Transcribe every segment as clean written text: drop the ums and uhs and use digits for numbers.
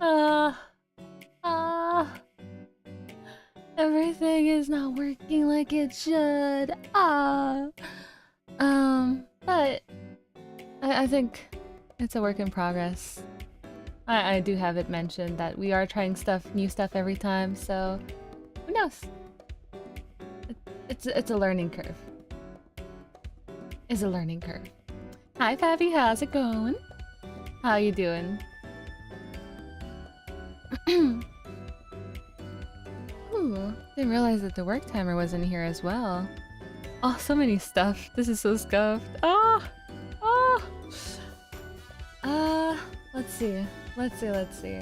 Uh, everything is not working like it should. But I think it's a work in progress. I do have it mentioned that we are trying new stuff every time, so who knows? It's a learning curve. It's a learning curve. Hi, Fabi, how's it going? How you doing? Ooh, didn't realize that the work timer was in here as well. Oh, so many stuff. This is so scuffed. Let's see.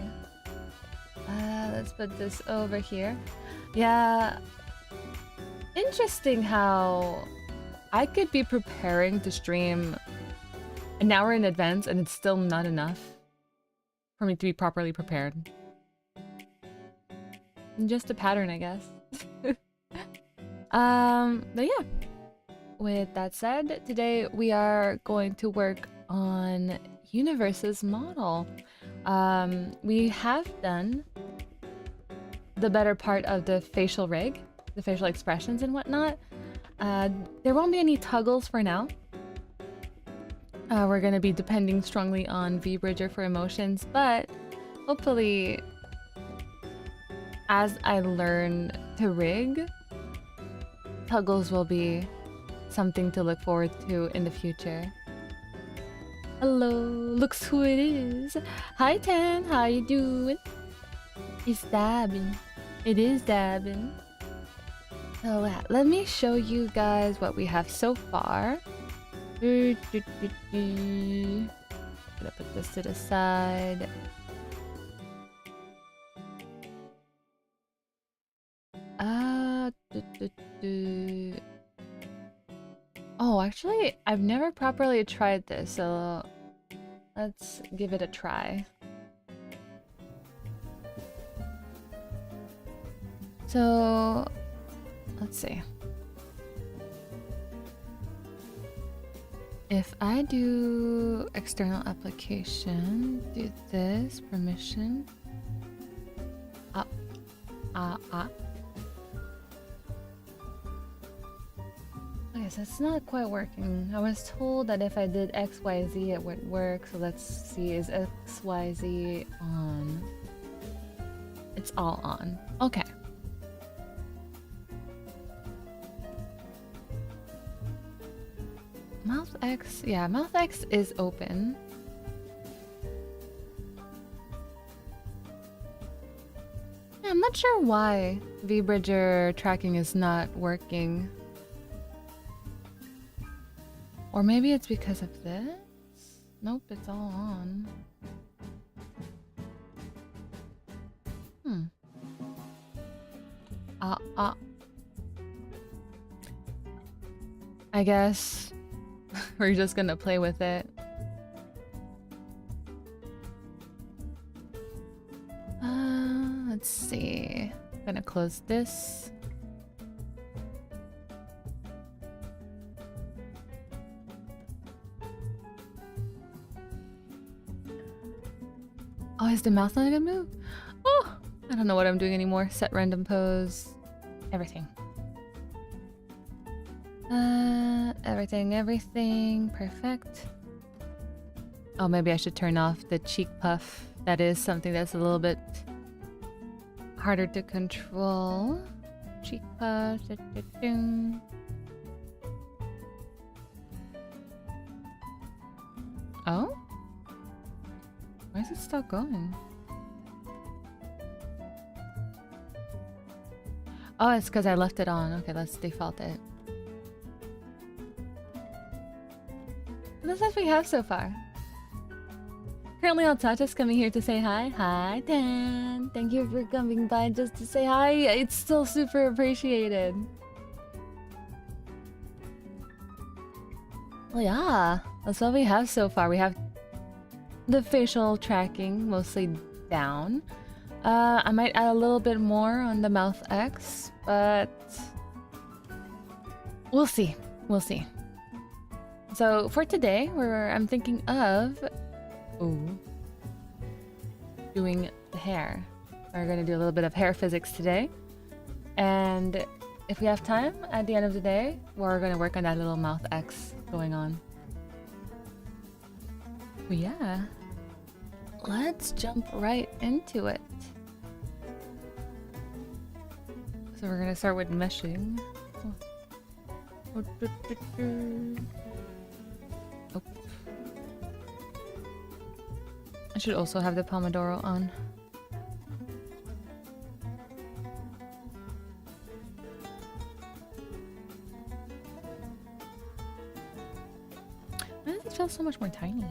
Let's put this over here. Yeah. Interesting how I could be preparing to stream an hour in advance and it's still not enough for me to be properly prepared. Just a pattern, I guess. But yeah. With that said, today we are going to work on Universe's model. We have done the better part of the facial rig, the facial expressions and whatnot. There won't be any toggles for now. We're gonna be depending strongly on VBridger for emotions, but hopefully as I learn to rig, toggles will be something to look forward to in the future. Hello, looks who it is. Hi Tan, how you doing? It's dabbing. It is dabbing. So let me show you guys what we have so far. Gonna put this to the side. Oh, actually, I've never properly tried this, so let's give it a try. So, let's see. If I do external application, do this, permission. Okay, so it's not quite working. I was told that if I did XYZ it would work, so let's see, is XYZ on? It's all on. Okay. Mouth X, yeah, Mouth X is open. Yeah, I'm not sure why VBridger tracking is not working. Or maybe it's because of this? Nope, it's all on. I guess we're just gonna play with it. Let's see. I'm gonna close this. Oh, is the mouth not gonna move? Oh, I don't know what I'm doing anymore. Set random pose. Everything. Everything. Perfect. Oh, maybe I should turn off the cheek puff. That is something that's a little bit harder to control. Cheek puff. Oh? Why is it still going? Oh, it's because I left it on. Okay, let's default it. That's what we have so far. Currently Altata's coming here to say hi. Hi, Dan. Thank you for coming by just to say hi. It's still super appreciated. Well, yeah. That's what we have so far. We have the facial tracking mostly down. I might add a little bit more on the mouth X, but we'll see. We'll see. So for today, I'm thinking of doing hair. We're gonna do a little bit of hair physics today. And if we have time at the end of the day, we're gonna work on that little mouth X going on. But yeah, let's jump right into it. So we're gonna start with meshing. Oh. I should also have the Pomodoro on. Why does it feel so much more tiny?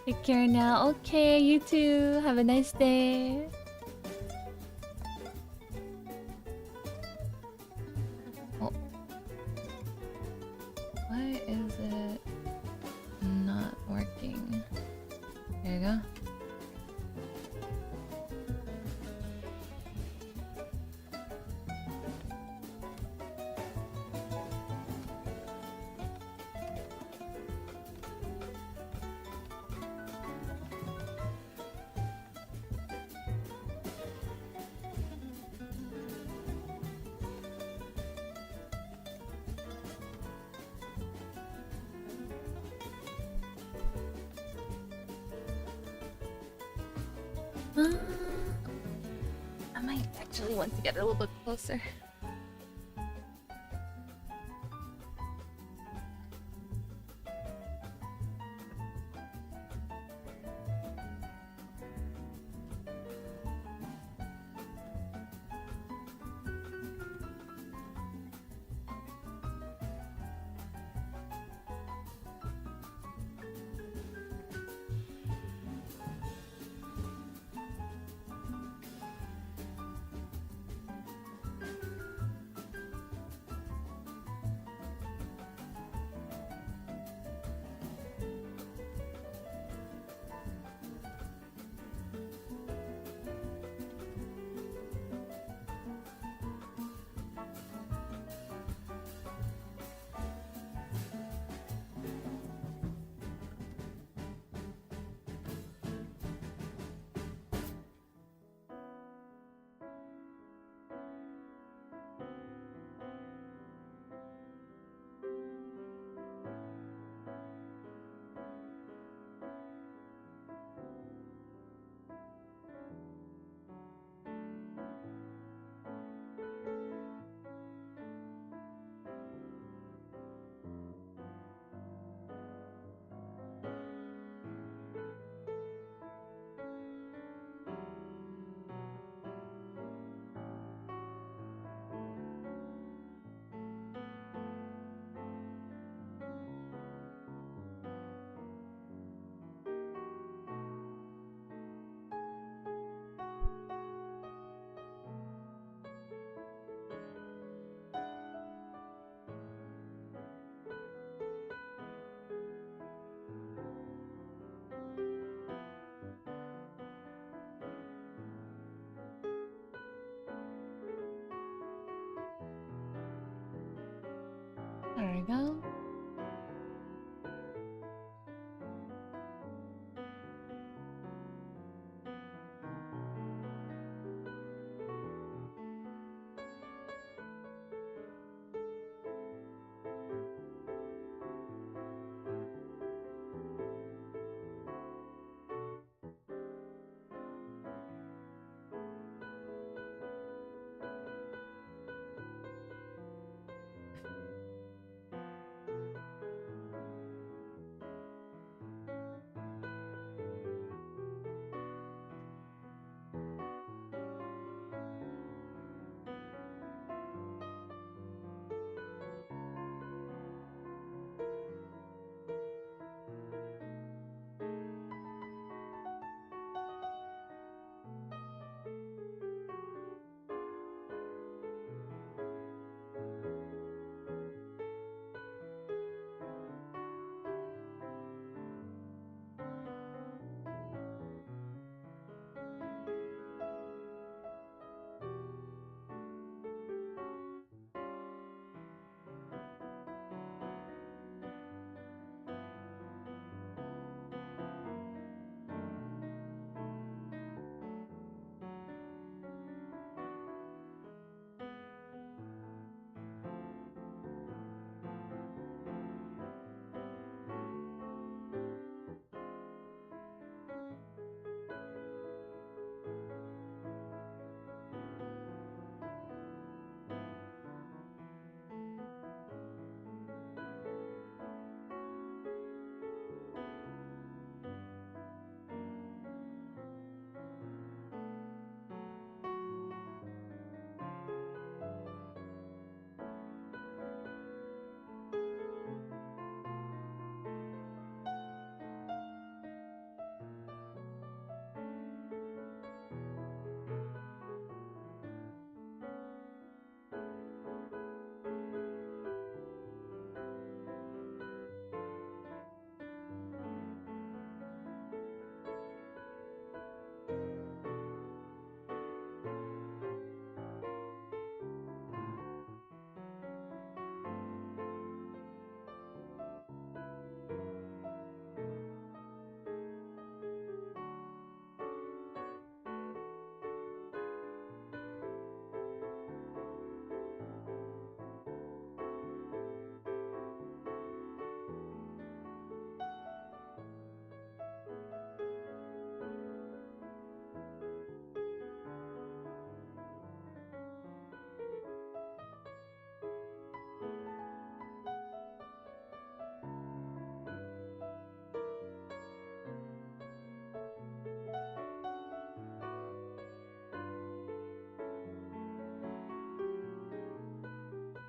Take care now. Okay, you too. Have a nice day. Oh. Why is it not working? There you go. I might actually want to get a little bit closer. There we go.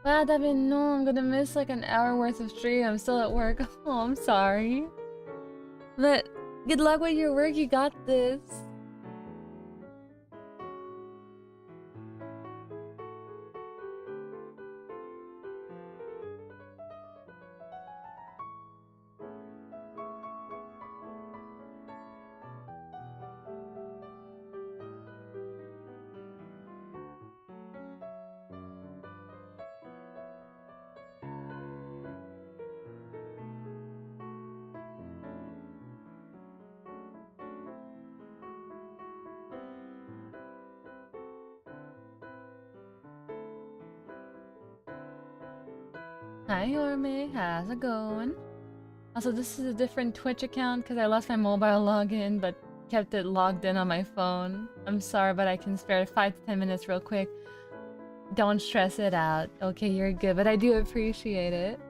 Glad I didn't know I'm gonna miss like an hour worth of stream. I'm still at work. Oh, I'm sorry. But good luck with your work. You got this. Hi Orme, how's it going? Also, this is a different Twitch account because I lost my mobile login but kept it logged in on my phone. I'm sorry, but I can spare 5 to 10 minutes real quick. Don't stress it out. Okay, you're good, but I do appreciate it.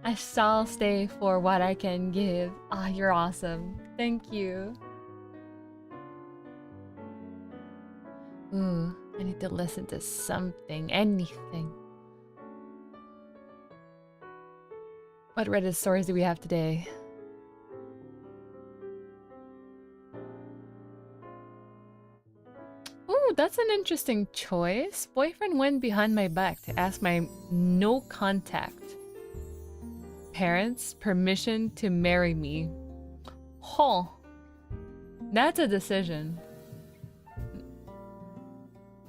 I shall stay for what I can give. Ah, you're awesome. Thank you. Ooh, I need to listen to something, anything. What Reddit stories do we have today? Ooh, that's an interesting choice. Boyfriend went behind my back to ask my no contact parents permission to marry me. Huh. That's a decision.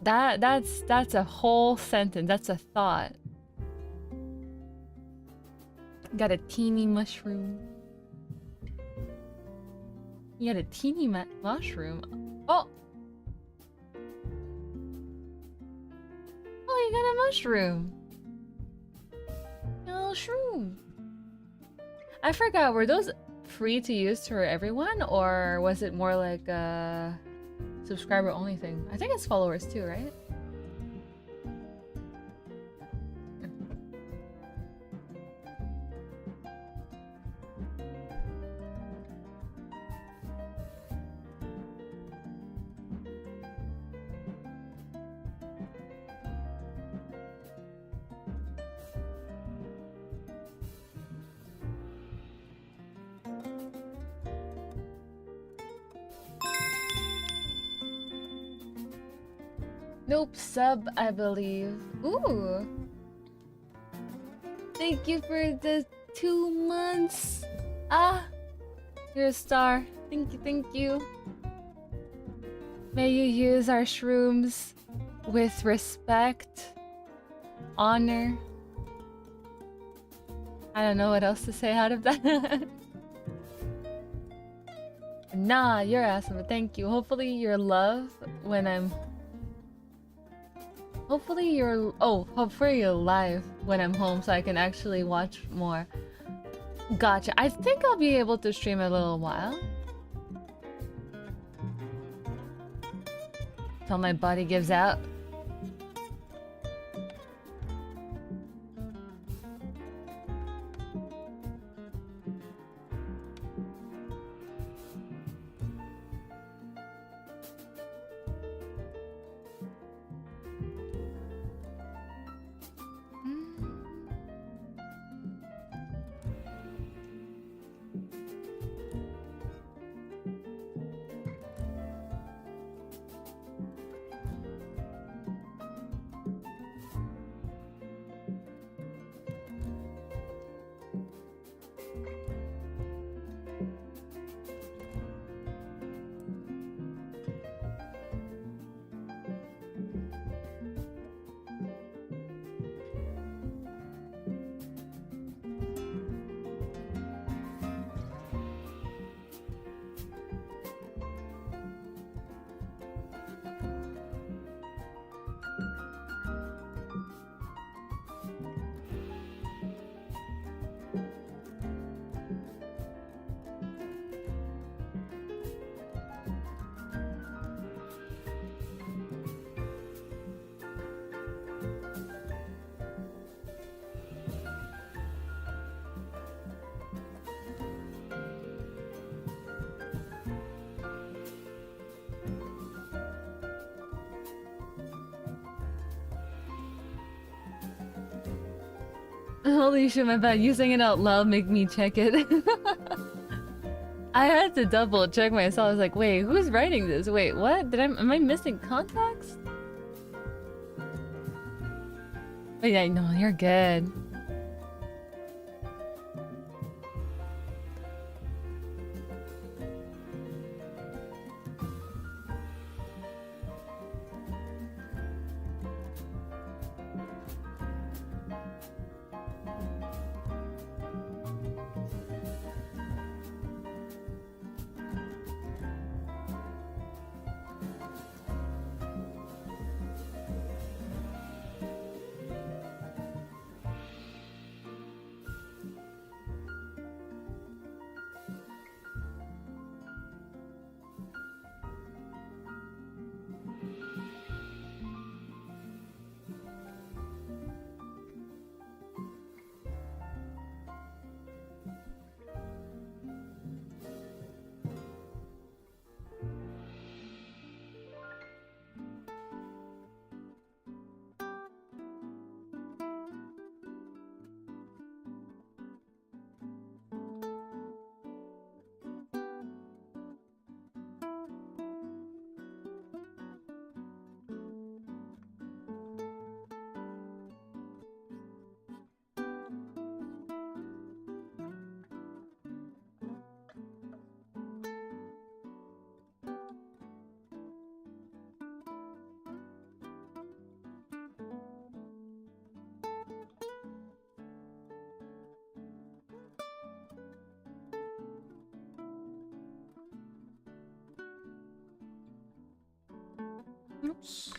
That's a whole sentence. That's a thought. Got a teeny mushroom. You got a teeny mushroom. Oh! Oh, you got a mushroom. A little shroom. I forgot, were those free to use for everyone? Or was it more like a subscriber only thing? I think it's followers too, right? Nope, sub, I believe. Ooh. Thank you for the 2 months. Ah, you're a star. Thank you, thank you. May you use our shrooms with respect, honor. I don't know what else to say out of that. Nah, you're awesome, but thank you. Hopefully your love when I'm... Hopefully you're live when I'm home so I can actually watch more. Gotcha. I think I'll be able to stream a little while. Till my body gives out. Holy shit, my bad. You saying it out loud make me check it. I had to double check myself. I was like, wait, who's writing this? Wait, what? Am I missing context? But yeah, no, you're good. Oops.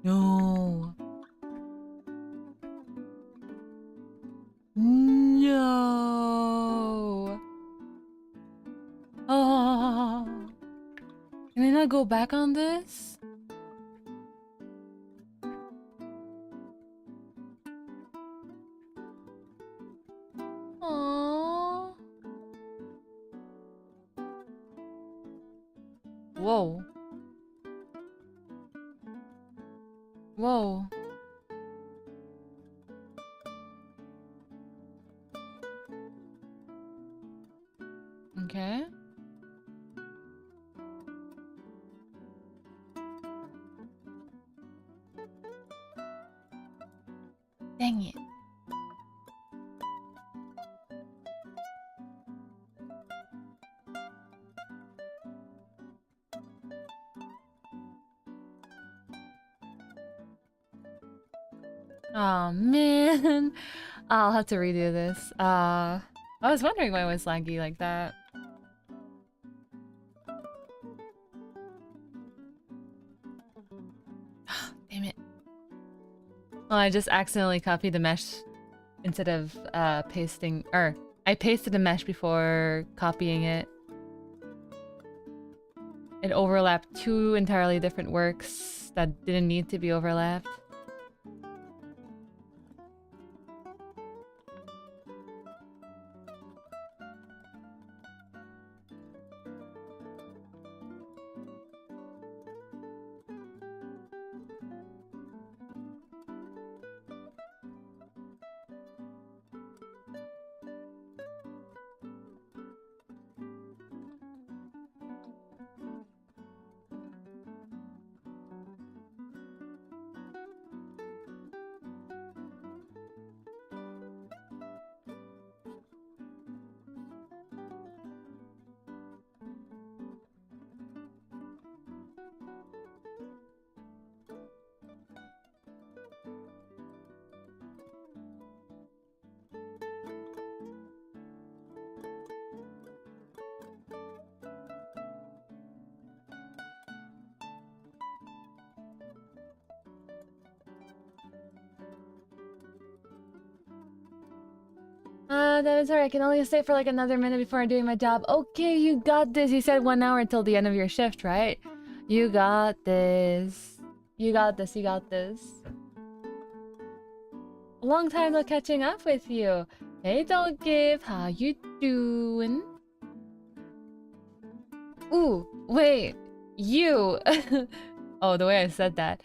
No. No. Oh. Can I not go back on this? Aww. Whoa. Whoa. Okay. Dang it. Oh man. I'll have to redo this. I was wondering why it was laggy like that. Damn it. Well, I just accidentally copied the mesh instead of pasting, or I pasted the mesh before copying it. It overlapped two entirely different works that didn't need to be overlapped. That sorry, I can only stay for like another minute before doing my job. Okay, you got this. You said 1 hour until the end of your shift, right? You got this. You got this, you got this. A long time no catching up with you. Hey, Don't Give, how you doing? Ooh, wait, you. Oh, the way I said that.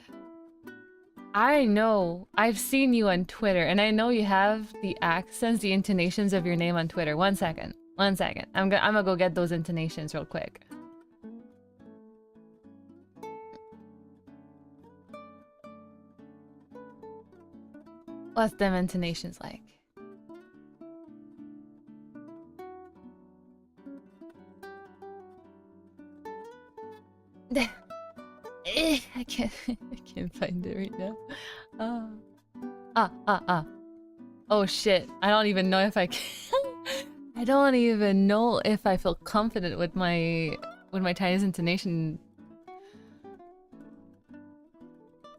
I know, I've seen you on Twitter, and I know you have the accents, the intonations of your name on Twitter. One second. I'm gonna go get those intonations real quick. What's them intonations like? I can't find it right now. Oh shit. I don't even know if I can. I don't even know if I feel confident with my Chinese intonation.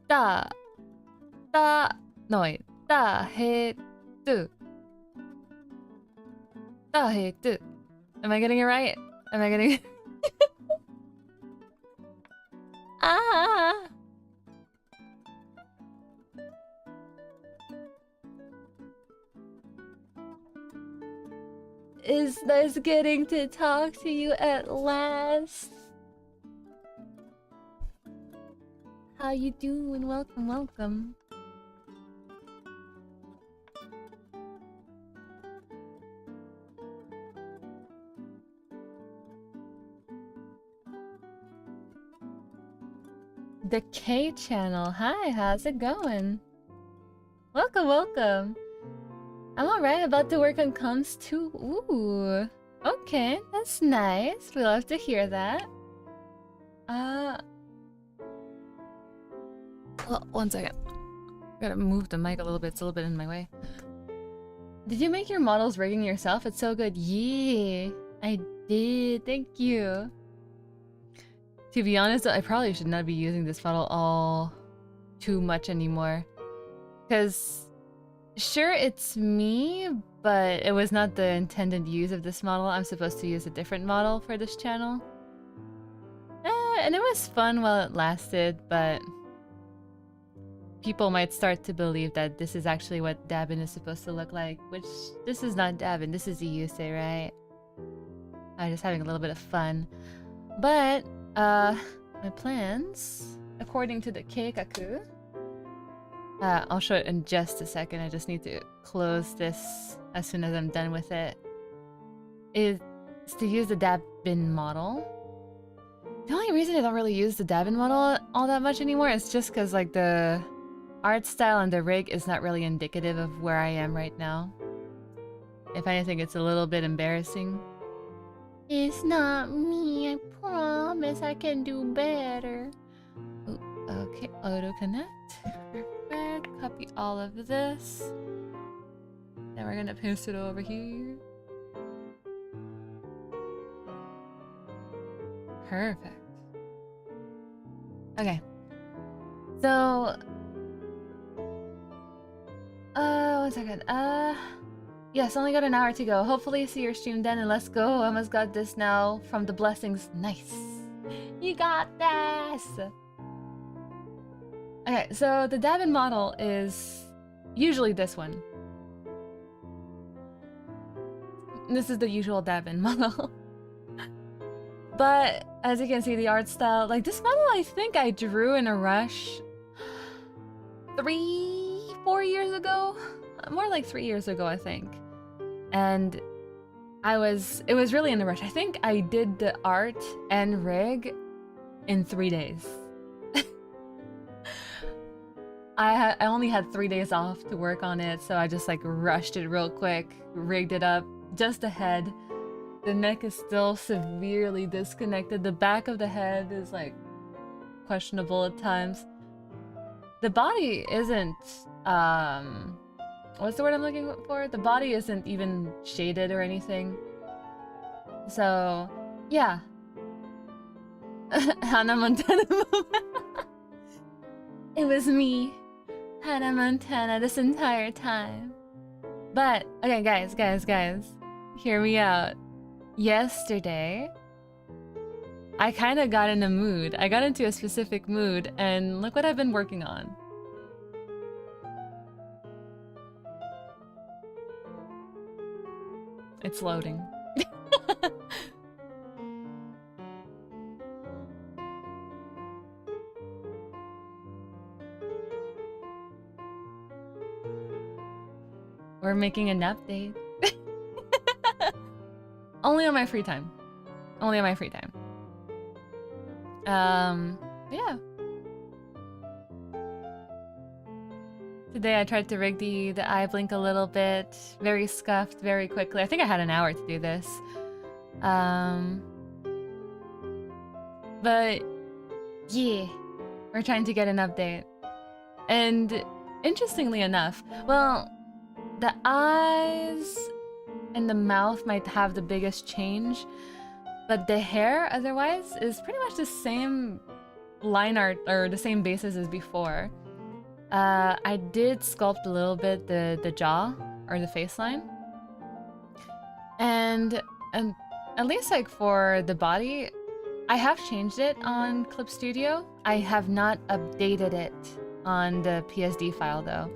No wait. He tu. He tu. Am I getting it right? Am I getting it? It's nice getting to talk to you at last. How you doing? Welcome, welcome. The K channel. Hi, how's it going? Welcome, welcome. I'm alright, about to work on comms too. Ooh. Okay, that's nice. We love to hear that. Well, one second. Gotta move the mic a little bit, it's a little bit in my way. Did you make your models rigging yourself? It's so good. Yeah, I did. Thank you. To be honest, I probably should not be using this model all too much anymore. Because, sure, it's me, but it was not the intended use of this model. I'm supposed to use a different model for this channel. And it was fun while it lasted, but people might start to believe that this is actually what Dabin is supposed to look like, which this is not Dabin, this is Iyuse, right? I'm just having a little bit of fun. But, my plans, according to the Keikaku, I'll show it in just a second, I just need to close this as soon as I'm done with it, is to use the Dabin model. The only reason I don't really use the Dabin model all that much anymore is just because, like, the art style and the rig is not really indicative of where I am right now. If anything, it's a little bit embarrassing. It's not me, I promise I can do better. Ooh, okay, auto connect. Perfect. Copy all of this. Then we're gonna paste it over here. Perfect. Okay. So, one second. Yes, only got an hour to go. Hopefully see your stream then, and let's go. I almost got this now from the blessings. Nice. You got this. Okay, so the Dabin model is usually this one. This is the usual Dabin model. But as you can see, the art style, like this model, I think I drew in a rush 3-4 years ago. More like 3 years ago, I think. And it was really in a rush. I think I did the art and rig in 3 days. I only had 3 days off to work on it, so I just like rushed it real quick, rigged it up, just the head. The neck is still severely disconnected. The back of the head is like questionable at times. The body isn't, what's the word I'm looking for? The body isn't even shaded or anything. So, yeah. Hannah Montana moment. It was me, Hannah Montana, this entire time. But, okay, guys. Hear me out. Yesterday, I kind of got in a mood. I got into a specific mood, and look what I've been working on. It's loading. We're making an update. Only on my free time. Only on my free time. Yeah. Today I tried to rig the eye blink a little bit. Very scuffed, very quickly. I think I had an hour to do this. But yeah, we're trying to get an update. And interestingly enough, well, the eyes and the mouth might have the biggest change, but the hair otherwise is pretty much the same line art or the same basis as before. I did sculpt a little bit the jaw or the face line. And at least like for the body, I have changed it on Clip Studio. I have not updated it on the PSD file though.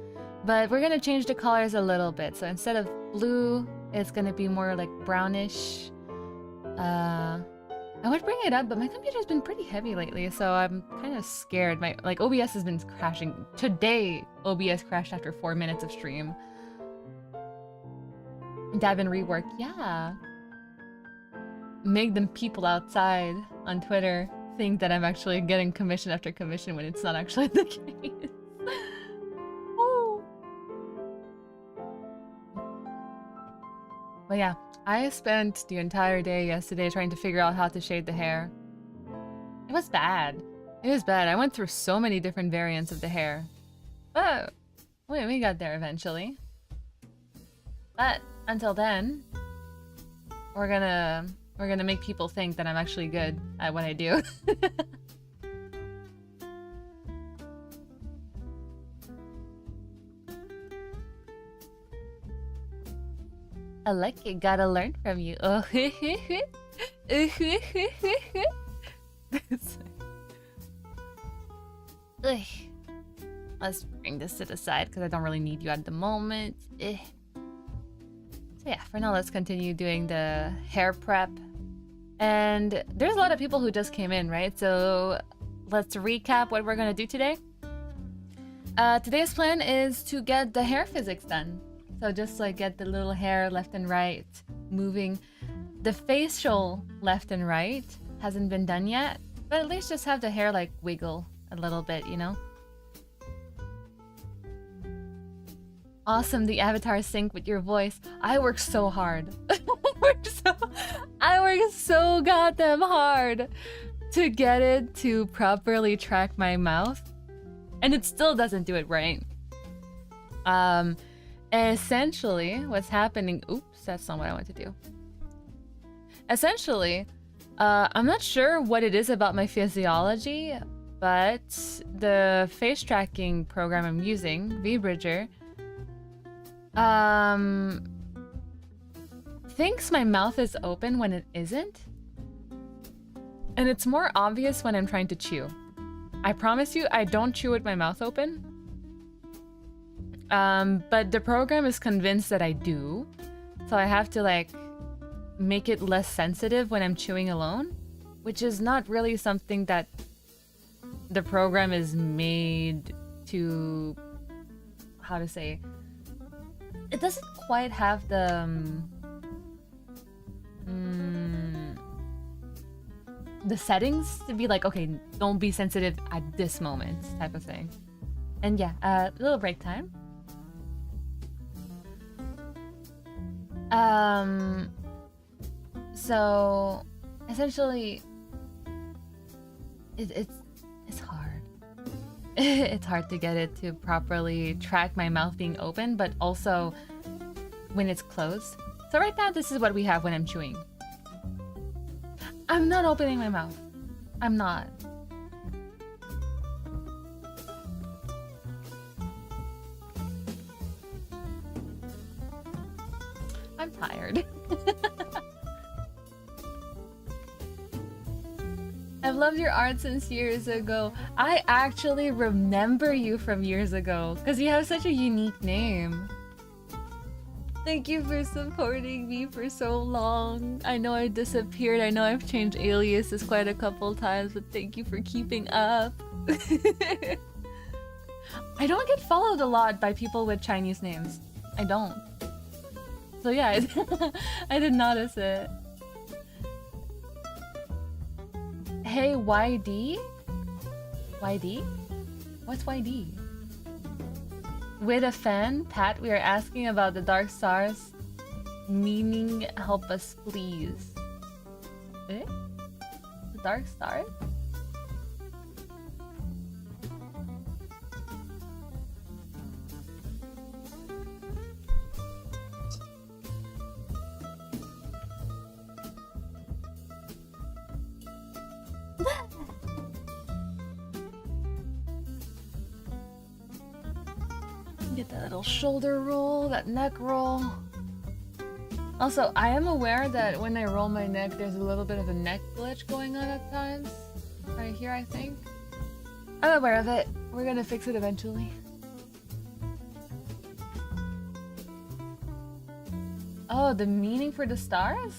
But we're gonna change the colors a little bit. So instead of blue, it's gonna be more like brownish. I would bring it up, but my computer's been pretty heavy lately, so I'm kind of scared. My OBS has been crashing. Today, OBS crashed after 4 minutes of stream. Davin rework, yeah. Make them people outside on Twitter think that I'm actually getting commission after commission when it's not actually the case. But yeah, I spent the entire day yesterday trying to figure out how to shade the hair. It was bad. It was bad. I went through so many different variants of the hair. But we got there eventually. But until then, we're gonna make people think that I'm actually good at what I do. I like it, gotta learn from you. Oh, let's bring this to the side because I don't really need you at the moment. So yeah, for now, let's continue doing the hair prep. And there's a lot of people who just came in, right? So let's recap what we're gonna do today. Today's plan is to get the hair physics done. So just like get the little hair left and right moving. The facial left and right hasn't been done yet, but at least just have the hair like wiggle a little bit, you know? Awesome, the avatars sync with your voice. I work so hard. I work so goddamn hard to get it to properly track my mouth. And it still doesn't do it right. Essentially, what's happening... Oops, that's not what I want to do. Essentially, I'm not sure what it is about my physiology, but the face tracking program I'm using, VBridger, thinks my mouth is open when it isn't. And it's more obvious when I'm trying to chew. I promise you, I don't chew with my mouth open. But the program is convinced that I do. So I have to like make it less sensitive when I'm chewing alone, which is not really something that the program is made to, how to say, it doesn't quite have the settings to be like, okay, don't be sensitive at this moment type of thing. And yeah, a little break time. So essentially it's hard. It's hard to get it to properly track my mouth being open, but also when it's closed. So right now, this is what we have when I'm chewing. I'm not opening my mouth. I'm not. I'm tired. I've loved your art since years ago. I actually remember you from years ago because you have such a unique name. Thank you for supporting me for so long. I know I disappeared. I know I've changed aliases quite a couple times, but thank you for keeping up. I don't get followed a lot by people with Chinese names. I don't. So yeah, I did notice it. Hey, YD? YD? What's YD? With a fan, Pat, we are asking about the dark stars. Meaning, help us, please. Eh? The dark stars? Get that little shoulder roll, that neck roll. Also, I am aware that when I roll my neck, there's a little bit of a neck glitch going on at times. Right here, I think. I'm aware of it. We're gonna fix it eventually. Oh, the meaning for the stars?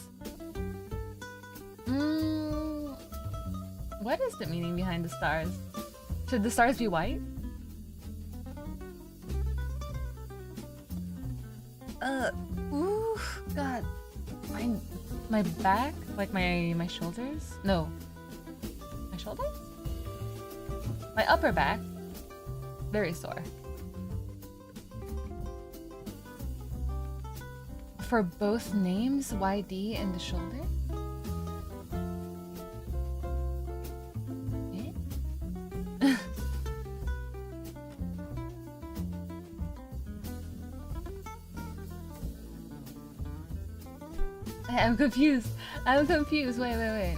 What is the meaning behind the stars? Should the stars be white? Ooh, God. My back? Like my shoulders? No. My shoulders? My upper back. Very sore. For both names, YD and the shoulder? I'm confused. I'm confused. Wait.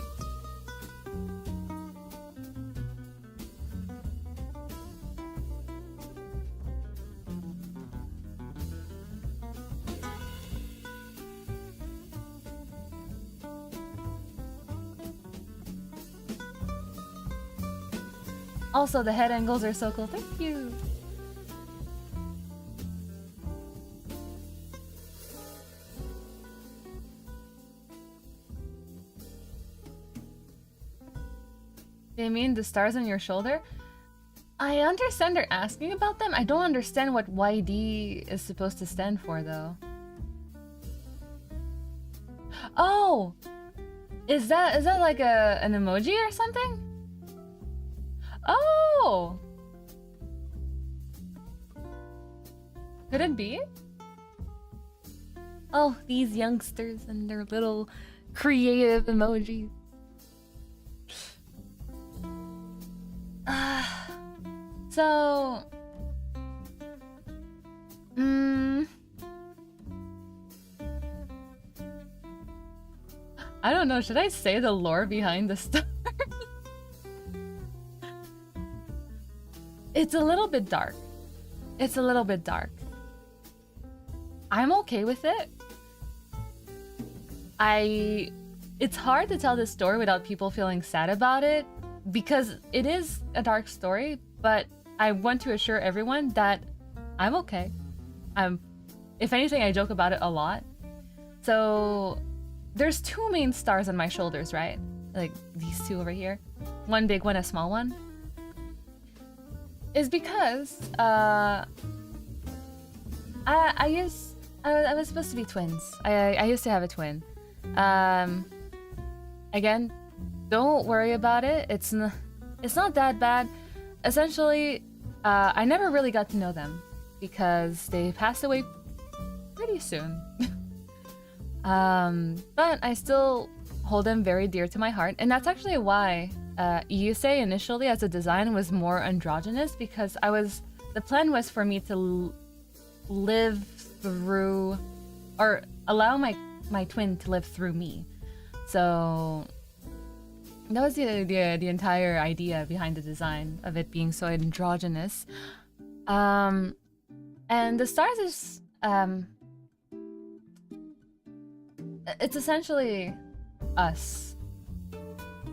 Also, the head angles are so cool. Thank you. They mean the stars on your shoulder? I understand they're asking about them. I don't understand what YD is supposed to stand for, though. Oh! Is that like an emoji or something? Oh! Could it be? Oh, these youngsters and their little creative emojis. So... I don't know, should I say the lore behind the stars? It's a little bit dark. It's a little bit dark. I'm okay with it. It's hard to tell this story without people feeling sad about it, because it is a dark story, but I want to assure everyone that I'm okay. If anything, I joke about it a lot. So there's two main stars on my shoulders, right? Like these two over here. One big one, a small one. Is because I was supposed to be twins. I used to have a twin. Again, don't worry about it. It's not that bad. Essentially, I never really got to know them because they passed away pretty soon. But I still hold them very dear to my heart, and that's actually why Yusei initially as a design was more androgynous, because the plan was for me to live through, or allow my twin to live through me. So that was the entire idea behind the design of it being so androgynous. And the stars is it's essentially us.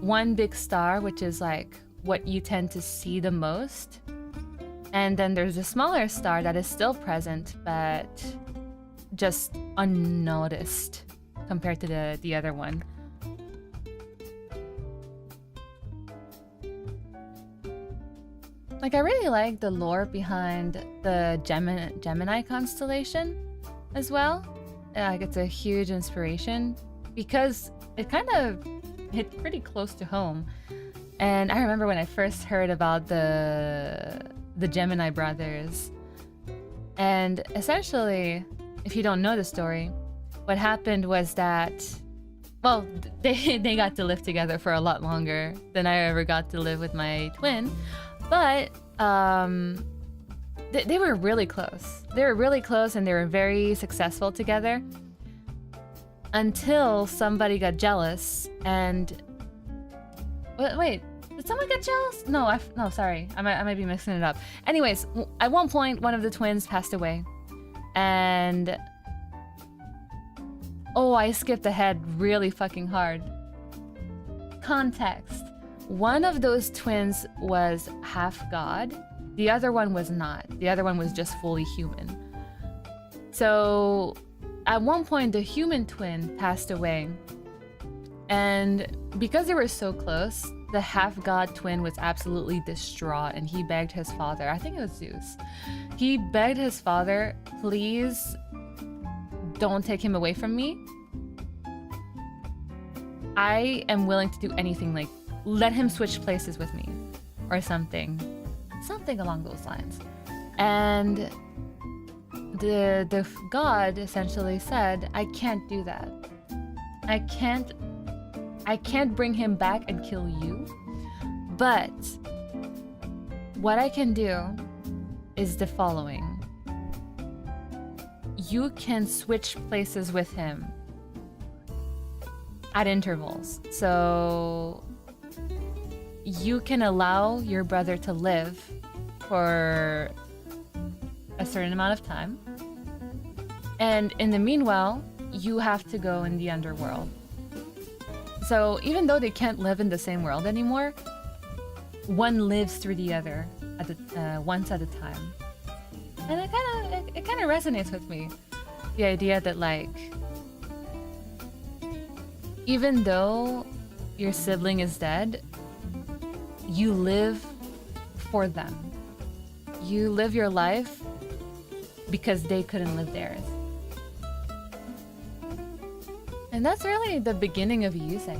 One big star, which is like what you tend to see the most. And then there's a smaller star that is still present, but just unnoticed compared to the other one. Like, I really like the lore behind the Gemini constellation as well. like it's a huge inspiration because it kind of hit pretty close to home. And I remember when I first heard about the Gemini brothers. And essentially, if you don't know the story, what happened was that, well, they got to live together for a lot longer than I ever got to live with my twin. But they were really close. They were really close and they were very successful together until somebody got jealous and... Wait, did someone get jealous? No, no, sorry. I might be mixing it up. Anyways, at one point, one of the twins passed away. And... oh, I skipped ahead really fucking hard. Context. One of those twins was half god. The other one was not. The other one was just fully human. So, at one point, the human twin passed away. And because they were so close, the half-god twin was absolutely distraught and he begged his father, I think it was Zeus, he begged his father, please don't take him away from me. I am willing to do anything, like let him switch places with me or something along those lines. And the god essentially said, I can't do that. I can't bring him back and kill you, but what I can do is the following. You can switch places with him at intervals. So you can allow your brother to live for a certain amount of time. And in the meanwhile, you have to go in the underworld. So even though they can't live in the same world anymore, one lives through the other at once at a time. And it kind of resonates with me. The idea that like, even though your sibling is dead, you live for them. You live your life because they couldn't live theirs. And that's really the beginning of Yusei.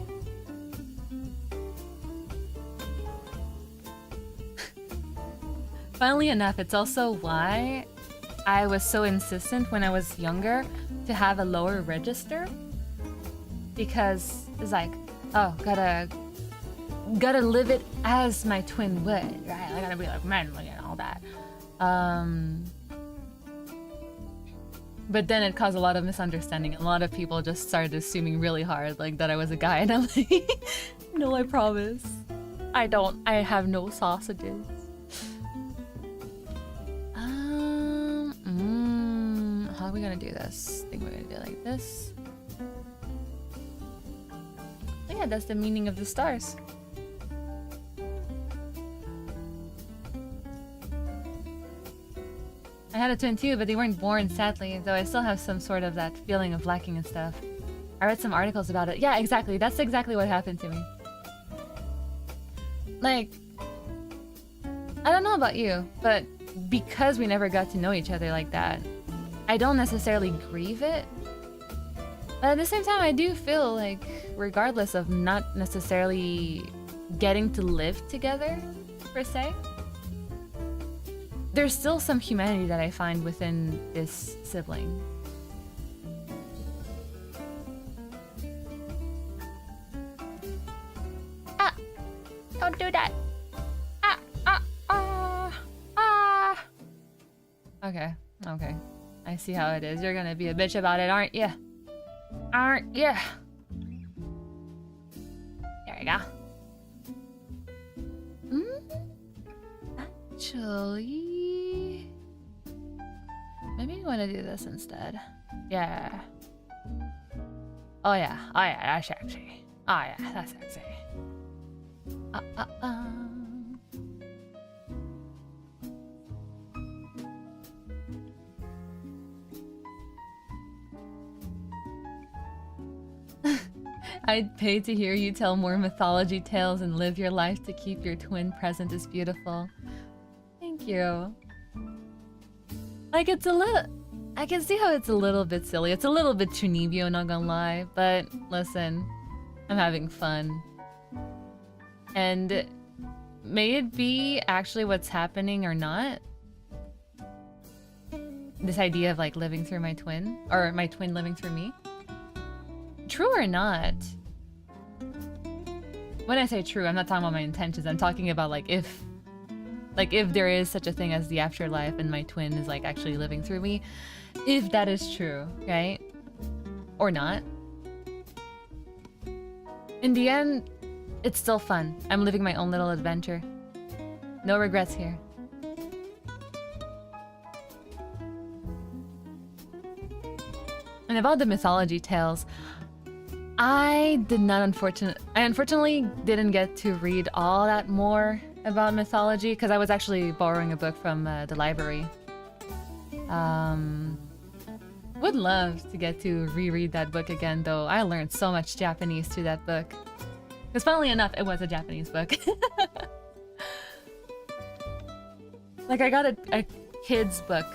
Funnily enough, it's also why I was so insistent when I was younger to have a lower register. Because it's like, oh, gotta live it as my twin would, right? I gotta be like manly and all that. But then it caused a lot of misunderstanding. A lot of people just started assuming really hard, like that I was a guy, and I'm like, no, I promise, I don't. I have no sausages. How are we gonna do this? I think we're gonna do it like this. Oh yeah, that's the meaning of the stars. I had a twin too, but they weren't born, sadly, though I still have some sort of that feeling of lacking and stuff. I read some articles about it. Yeah, exactly. That's exactly what happened to me. Like, I don't know about you, but because we never got to know each other like that, I don't necessarily grieve it. But at the same time, I do feel like, regardless of not necessarily getting to live together, per se, there's still some humanity that I find within this sibling. Ah! Don't do that! Ah! Ah! Ah! Ah! Okay, okay. I see how it is. You're gonna be a bitch about it, aren't you? Aren't you? There we go. Actually, maybe you want to do this instead. Yeah. Oh yeah. Oh yeah. That's sexy. Oh yeah. That's sexy. I'd pay to hear you tell more mythology tales and live your life to keep your twin present is beautiful. Thank you. Like, it's a little... I can see how it's a little bit silly. It's a little bit Chunibyo, not gonna lie. But listen, I'm having fun. And may it be actually what's happening or not. This idea of like living through my twin, or my twin living through me. True or not? When I say true, I'm not talking about my intentions. I'm talking about like if there is such a thing as the afterlife and my twin is like actually living through me. If that is true, right? Or not. In the end, it's still fun. I'm living my own little adventure. No regrets here. And about the mythology tales, I unfortunately didn't get to read all that more about mythology because I was actually borrowing a book from the library. Would love to get to reread that book again though. I learned so much Japanese through that book. Because funnily enough, it was a Japanese book. Like I got a kid's book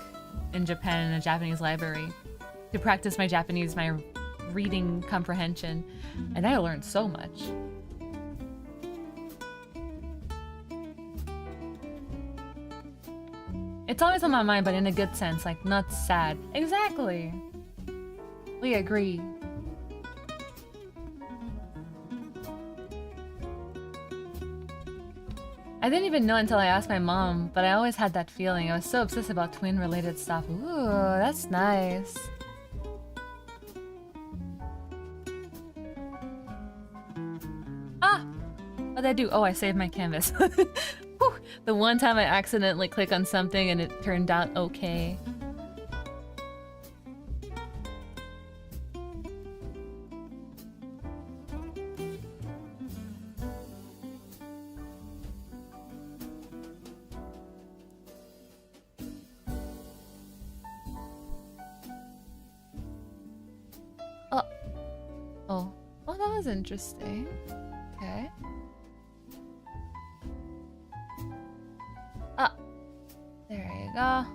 in Japan in a Japanese library to practice my Japanese, my reading comprehension, and I learned so much. It's always on my mind, but in a good sense, like not sad. Exactly. We agree. I didn't even know until I asked my mom, but I always had that feeling. I was so obsessed about twin-related stuff. Ooh, that's nice. Ah! What did I do? Oh, I saved my canvas. Whew, the one time I accidentally click on something and it turned out okay. Oh, that was interesting. Okay. Ah, there you go.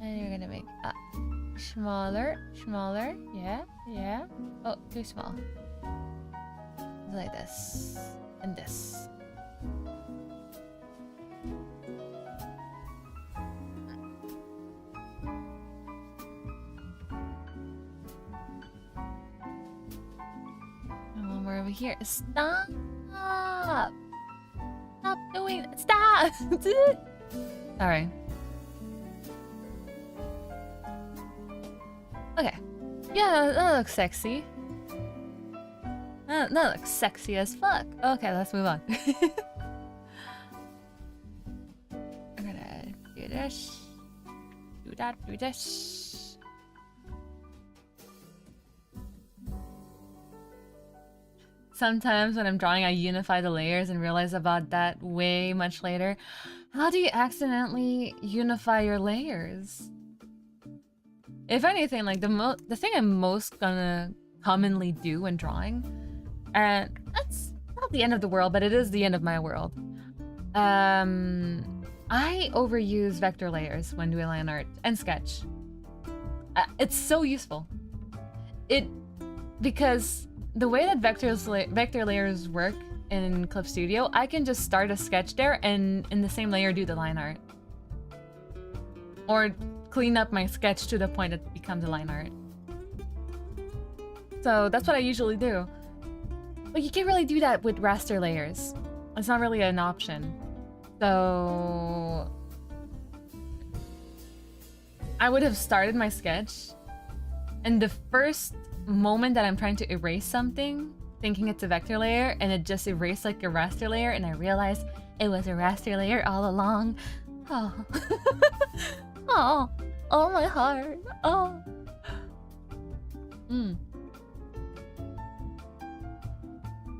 And you're gonna make smaller, yeah. Oh, too small. Like this and this. We're over here. Stop! Stop doing it! Stop! Alright. Okay. Yeah, that looks sexy. That looks sexy as fuck. Okay, let's move on. I'm gonna do this. Do that, do this. Sometimes when I'm drawing, I unify the layers and realize about that way much later. How do you accidentally unify your layers? If anything, like the thing I'm most gonna commonly do when drawing, and that's not the end of the world, but it is the end of my world. I overuse vector layers when doing line art and sketch. It's so useful. Because the way that vector layers work in Clip Studio, I can just start a sketch there and in the same layer do the line art. Or clean up my sketch to the point it becomes a line art. So that's what I usually do. But you can't really do that with raster layers. It's not really an option. So I would have started my sketch, and the first moment that I'm trying to erase something, thinking it's a vector layer, and it just erased like a raster layer, and I realized it was a raster layer all along. Oh. Oh my heart. Oh.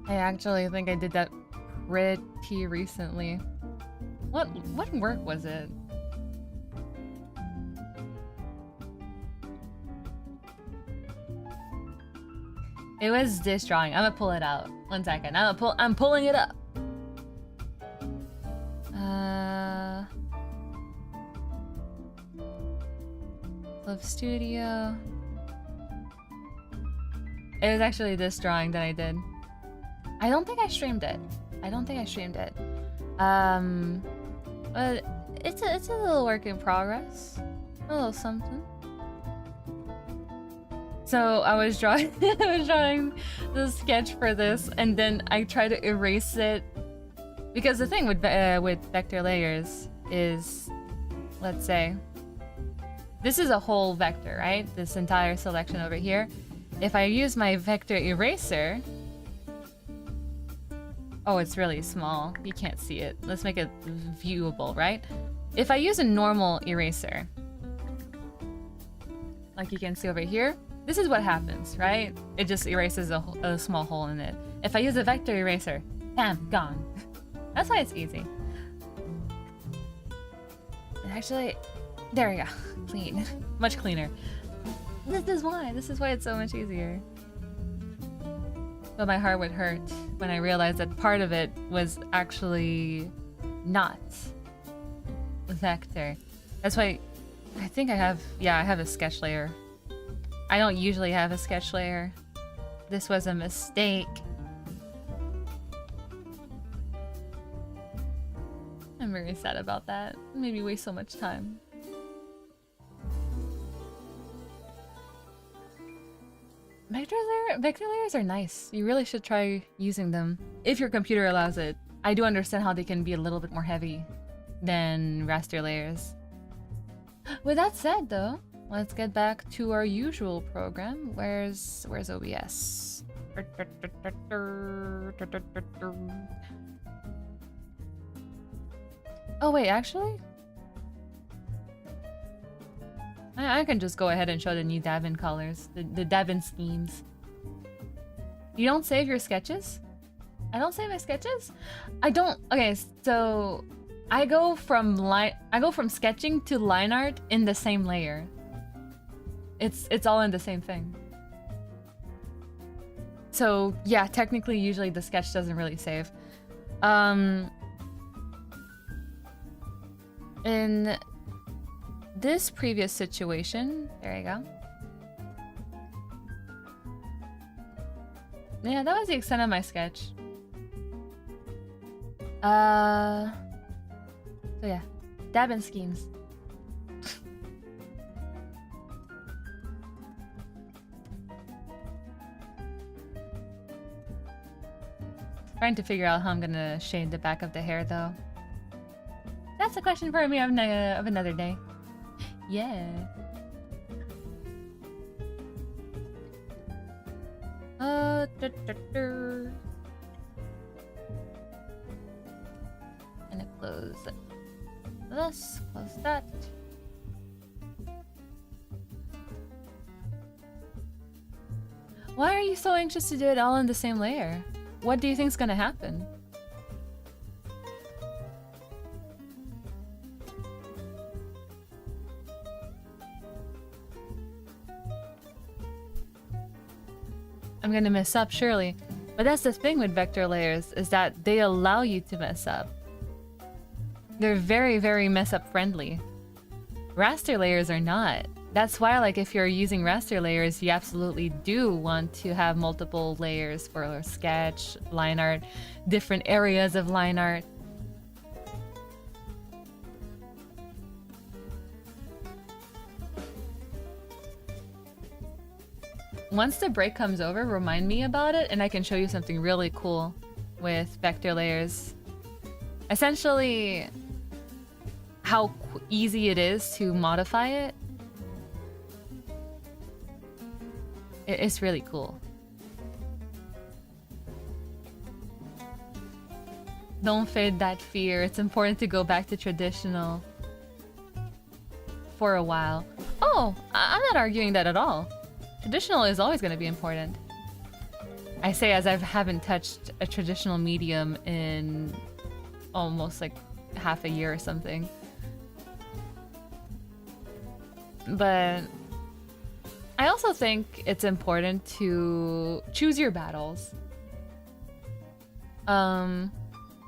I actually think I did that pretty recently. What work was it? It was this drawing. I'm gonna pull it out. 1 second. I'm pulling it up. Love Studio. It was actually this drawing that I did. I don't think I streamed it. But it's a little work in progress. A little something. So I was drawing the sketch for this, and then I tried to erase it because the thing with vector layers is, let's say, this is a whole vector, right? This entire selection over here. If I use my vector eraser, oh, it's really small. You can't see it. Let's make it viewable, right? If I use a normal eraser, like you can see over here, this is what happens, right? It just erases a small hole in it. If I use a vector eraser, bam, gone. That's why it's easy. Actually, there we go. Clean. Much cleaner. This is why it's so much easier. But my heart would hurt when I realized that part of it was actually not vector. That's why I think I have a sketch layer. I don't usually have a sketch layer. This was a mistake. I'm very sad about that. It made me waste so much time. Vector layers are nice. You really should try using them if your computer allows it. I do understand how they can be a little bit more heavy than raster layers. With that said, though, let's get back to our usual program. Where's OBS? Oh wait, actually? I can just go ahead and show the new Davin colors, the Davin schemes. You don't save your sketches? I don't save my sketches? I don't. Okay, so I go from sketching to line art in the same layer. It's all in the same thing. So yeah, technically, usually the sketch doesn't really save. In this previous situation, there you go. Yeah, that was the extent of my sketch. So yeah, Davin schemes. Trying to figure out how I'm gonna shade the back of the hair, though. That's a question for me of another day. Yeah. Gonna close this, close that. Why are you so anxious to do it all in the same layer? What do you think's gonna happen? I'm gonna mess up, surely. But that's the thing with vector layers, is that they allow you to mess up. They're very, very mess up friendly. Raster layers are not. That's why, like, if you're using raster layers, you absolutely do want to have multiple layers for sketch, line art, different areas of line art. Once the break comes over, remind me about it, and I can show you something really cool with vector layers. Essentially, how easy it is to modify it. It's really cool. Don't fade that fear. It's important to go back to traditional for a while. Oh, I'm not arguing that at all. Traditional is always going to be important. I say as I haven't touched a traditional medium in almost like half a year or something. But I also think it's important to choose your battles.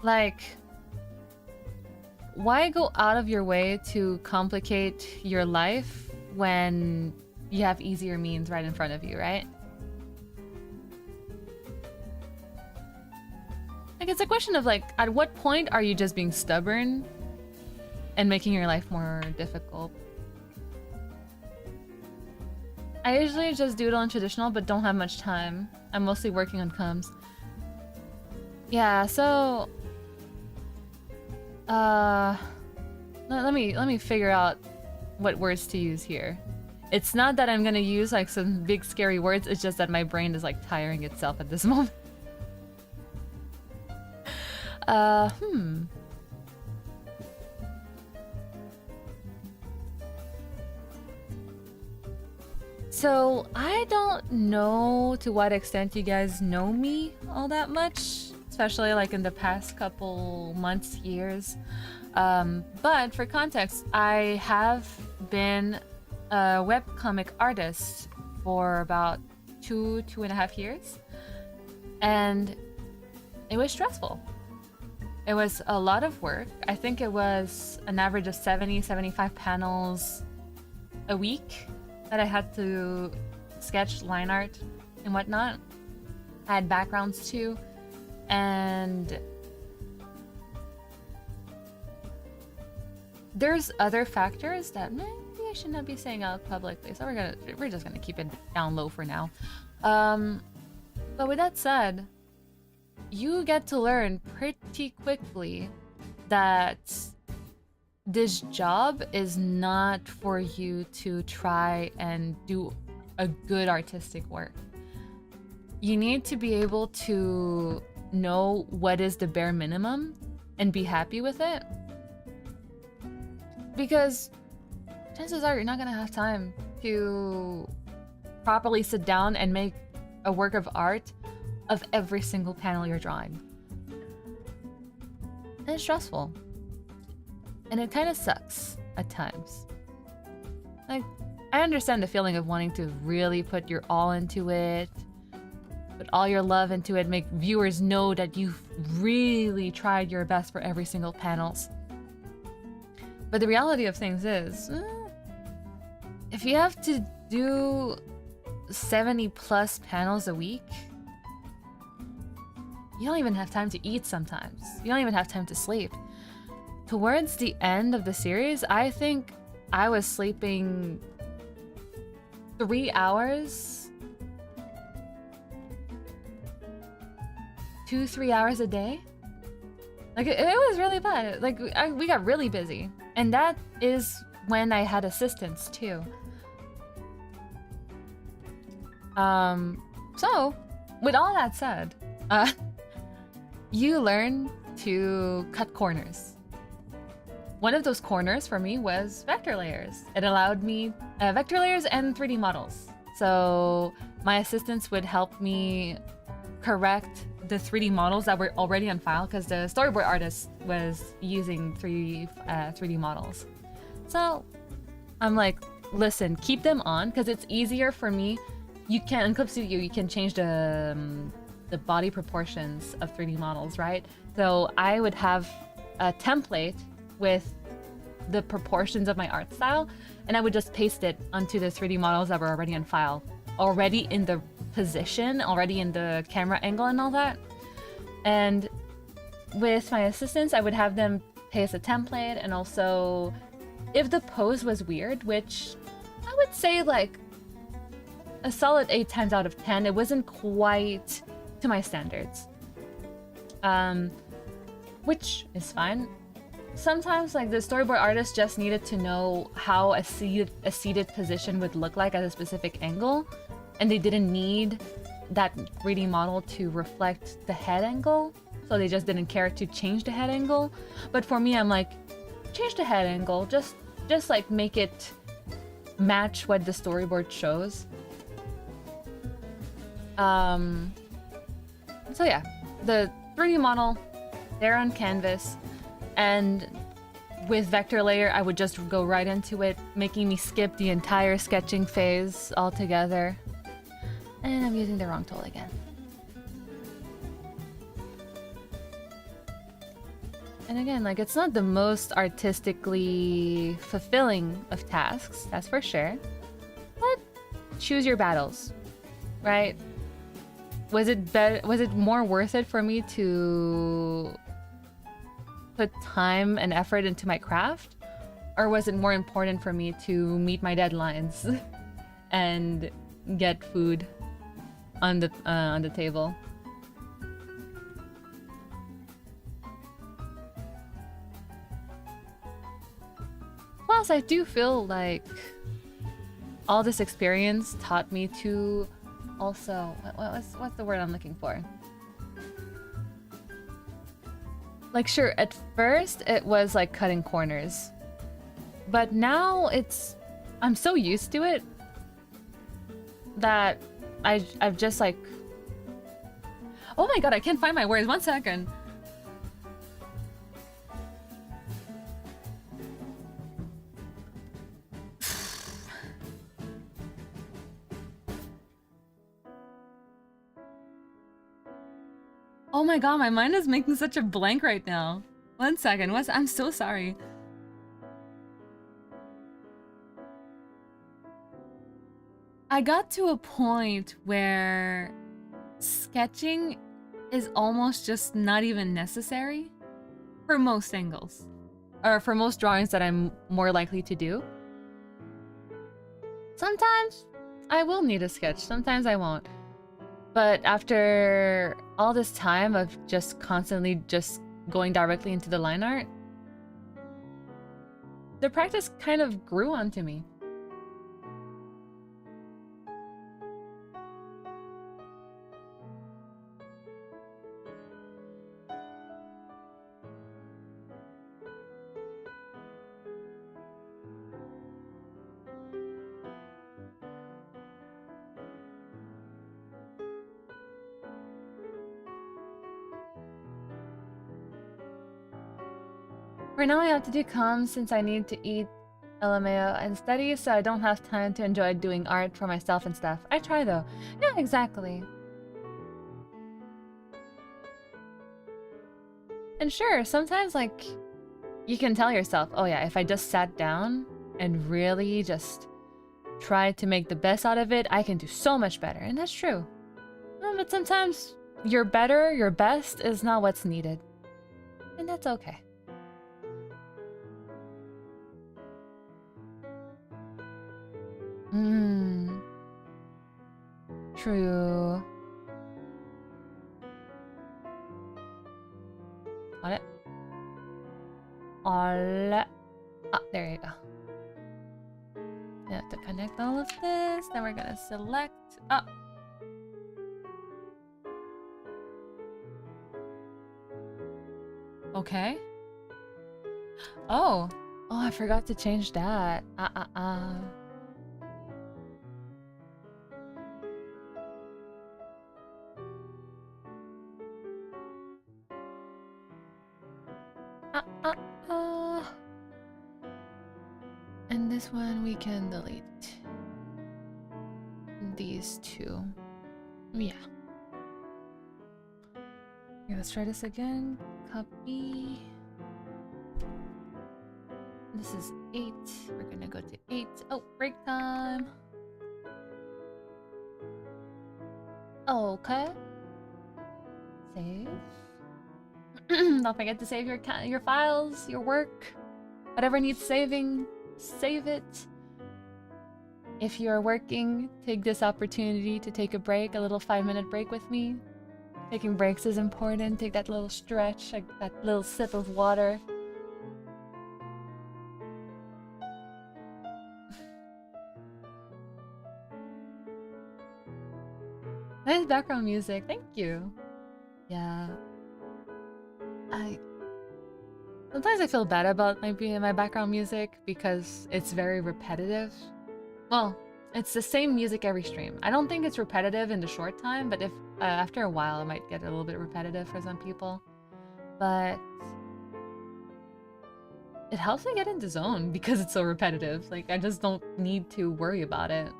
Like, why go out of your way to complicate your life when you have easier means right in front of you, right? Like, it's a question of, like, at what point are you just being stubborn and making your life more difficult? I usually just doodle in traditional, but don't have much time. I'm mostly working on combs. Yeah, so... let me figure out what words to use here. It's not that I'm gonna use, like, some big scary words, it's just that my brain is, like, tiring itself at this moment. So, I don't know to what extent you guys know me all that much, especially like in the past couple months, years. But for context, I have been a webcomic artist for about 2.5 years. And it was stressful. It was a lot of work. I think it was an average of 75 panels a week that I had to sketch line art and whatnot. I had backgrounds too. And there's other factors that maybe I should not be saying out publicly. So we're just gonna keep it down low for now. But with that said, you get to learn pretty quickly that this job is not for you to try and do a good artistic work. You need to be able to know what is the bare minimum and be happy with it. Because chances are you're not gonna have time to properly sit down and make a work of art of every single panel you're drawing. And it's stressful. And it kind of sucks at times. Like, I understand the feeling of wanting to really put your all into it, put all your love into it, make viewers know that you've really tried your best for every single panels. But the reality of things is, if you have to do 70 plus panels a week, you don't even have time to eat sometimes. You don't even have time to sleep. Towards the end of the series, I think I was sleeping 3 hours, 2-3 hours a day. Like, it was really bad. Like, we got really busy. And that is when I had assistants too. So, with all that said, you learn to cut corners. One of those corners for me was vector layers. It allowed me vector layers and 3D models. So my assistants would help me correct the 3D models that were already on file because the storyboard artist was using 3D models. So I'm like, listen, keep them on because it's easier for me. You can, in Clip Studio, you can change the body proportions of 3D models, right? So I would have a template with the proportions of my art style, and I would just paste it onto the 3D models that were already on file, already in the position, already in the camera angle and all that. And with my assistants, I would have them paste a template, and also if the pose was weird, which I would say like a solid 8 times out of 10, it wasn't quite to my standards. Which is fine. Sometimes like the storyboard artist just needed to know how a seated position would look like at a specific angle, and they didn't need that 3D model to reflect the head angle, so they just didn't care to change the head angle. But for me, I'm like, change the head angle, just like make it match what the storyboard shows. So yeah, the 3D model, they're on canvas, and with vector layer, I would just go right into it, making me skip the entire sketching phase altogether. And I'm using the wrong tool again. And again, like, it's not the most artistically fulfilling of tasks, that's for sure. But choose your battles, right? Was it more worth it for me to put time and effort into my craft? Or was it more important for me to meet my deadlines and get food on the table? Plus, I do feel like all this experience taught me to also... What's the word I'm looking for? Like, sure, at first it was like cutting corners. But now I'm so used to it that I've just like... Oh my god, I can't find my words. 1 second. Oh my god, my mind is making such a blank right now. 1 second. I'm so sorry. I got to a point where sketching is almost just not even necessary for most angles, or for most drawings that I'm more likely to do. Sometimes I will need a sketch, sometimes I won't. But after all this time of just constantly just going directly into the line art, the practice kind of grew onto me. For now, I have to do comms since I need to eat LMAO and study, so I don't have time to enjoy doing art for myself and stuff. I try though. Yeah, exactly. And sure, sometimes like you can tell yourself, oh yeah, if I just sat down and really just tried to make the best out of it, I can do so much better. And that's true. But sometimes your better, your best is not what's needed. And that's okay. True. Got it. All. Ah, there you go. I have to connect all of this. Then we're gonna select. Oh. Okay. Oh. Oh, I forgot to change that. And this one we can delete. These two. Yeah. Okay, let's try this again. Copy. This is 8. We're gonna go to 8. Oh, break time. Okay. Save. Don't forget to save your files, your work, whatever needs saving, save it. If you're working, take this opportunity to take a break, a little 5-minute break with me. Taking breaks is important. Take that little stretch, like that little sip of water. Nice background music, thank you. Yeah. Sometimes I feel bad about my background music because it's very repetitive. Well, it's the same music every stream. I don't think it's repetitive in the short time, but if after a while it might get a little bit repetitive for some people. But it helps me get into zone because it's so repetitive. Like, I just don't need to worry about it.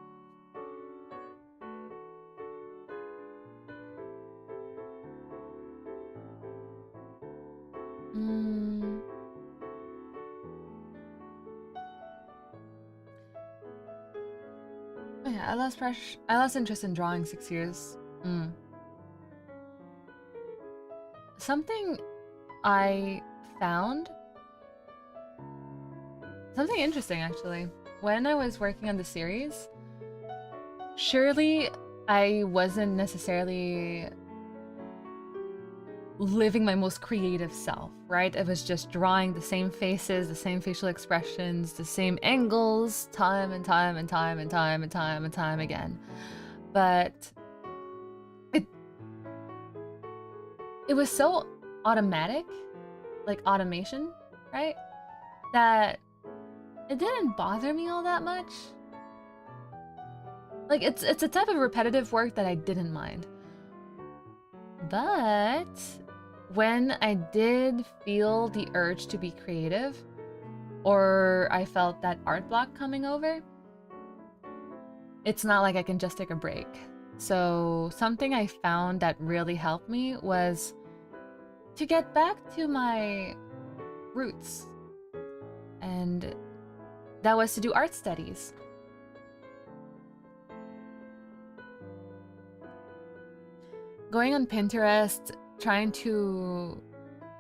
Mm. Oh yeah, I lost interest in drawing 6 years. Something I found, something interesting actually. When I was working on the series, surely I wasn't necessarily living my most creative self, right? It was just drawing the same faces, the same facial expressions, the same angles, time and time and time and time and time and time again. But it was so automatic, like automation, right? That it didn't bother me all that much. Like it's a type of repetitive work that I didn't mind. But when I did feel the urge to be creative, or I felt that art block coming over, it's not like I can just take a break. So something I found that really helped me was to get back to my roots. And that was to do art studies. Going on Pinterest, trying to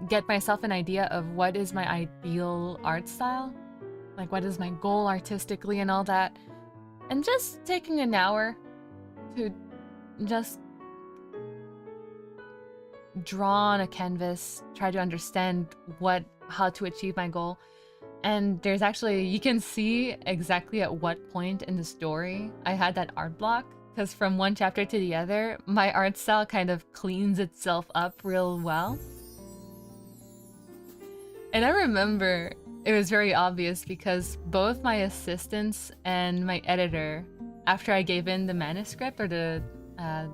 get myself an idea of what is my ideal art style, like what is my goal artistically and all that, and just taking an hour to just draw on a canvas, try to understand how to achieve my goal. And there's actually, you can see exactly at what point in the story I had that art block, because from one chapter to the other, my art style kind of cleans itself up real well. And I remember it was very obvious because both my assistants and my editor, after I gave in the manuscript or the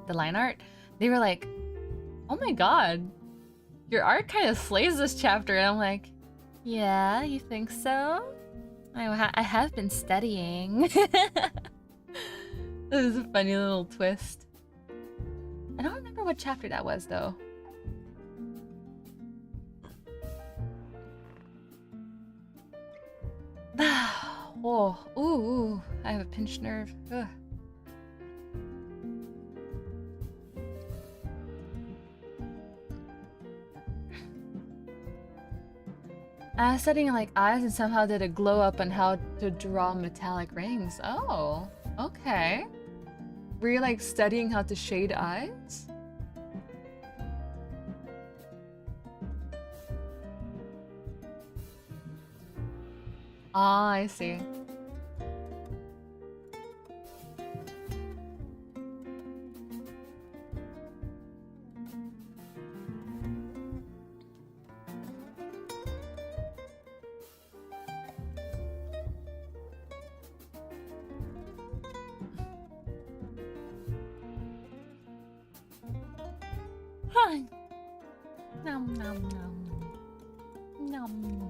line art, they were like, "Oh my god, your art kind of slays this chapter." And I'm like, "Yeah, you think so? I have been studying." This is a funny little twist. I don't remember what chapter that was though. Oh, ooh, I have a pinched nerve. Ugh. I was studying like eyes and somehow did a glow up on how to draw metallic rings. Oh, okay. Were you like studying how to shade eyes? Ah, I see. Hi. Nom nom nom. Nom nom.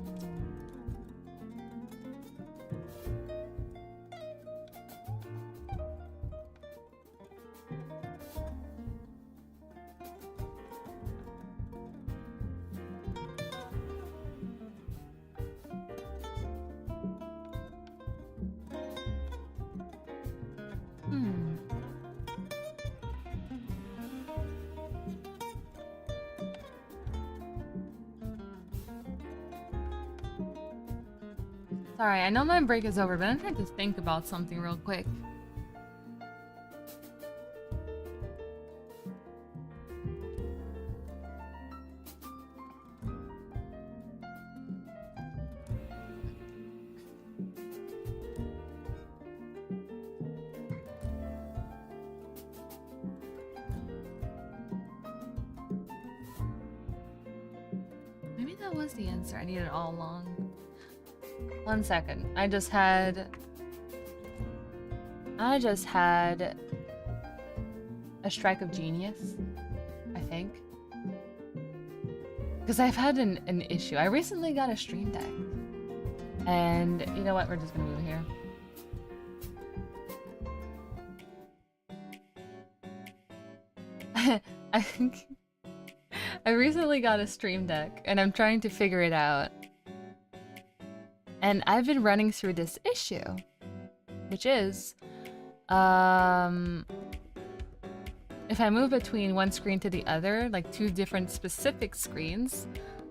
Sorry, I know my break is over, but I'm trying to think about something real quick. Maybe that was the answer I needed all along. 1 second. I just had a strike of genius, I think. Because I've had an issue. I recently got a Stream Deck. And you know what? We're just gonna move here. I recently got a Stream Deck and I'm trying to figure it out. And I've been running through this issue, which is, if I move between one screen to the other, like two different specific screens,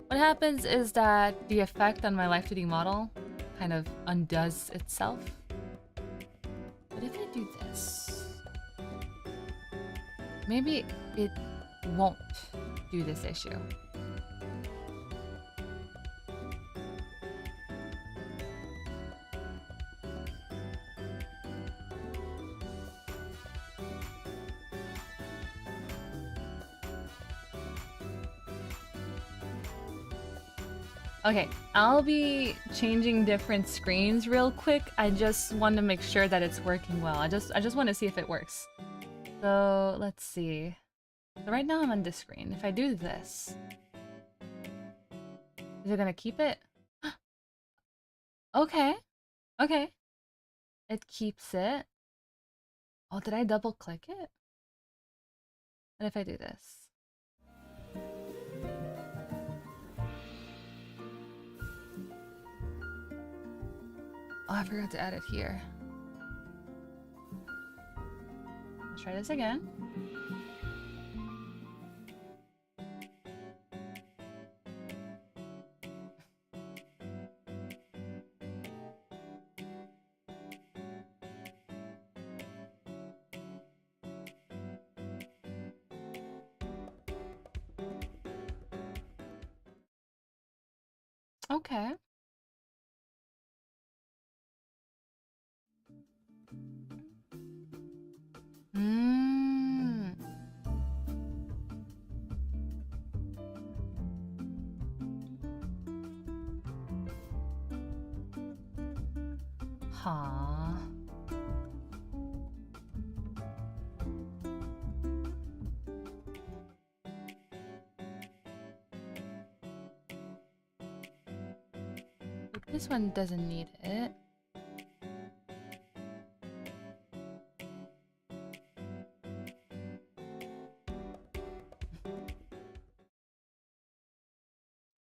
what happens is that the effect on my Live 2D model kind of undoes itself. But if I do this, maybe it won't do this issue. Okay, I'll be changing different screens real quick. I just want to make sure that it's working well. I just want to see if it works. So let's see. So right now I'm on this screen. If I do this, is it gonna keep it? Okay, okay. It keeps it. Oh, did I double click it? What if I do this? Oh, I forgot to add it here. Let's try this again. Okay. Mm. Huh. But this one doesn't need it.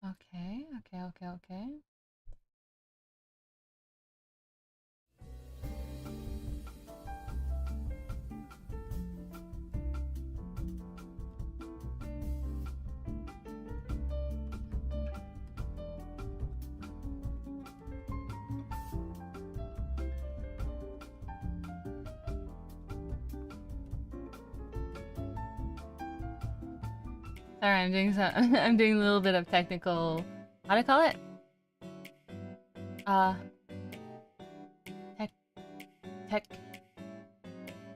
Okay. Sorry, I'm doing I'm doing a little bit of technical. How do I call it?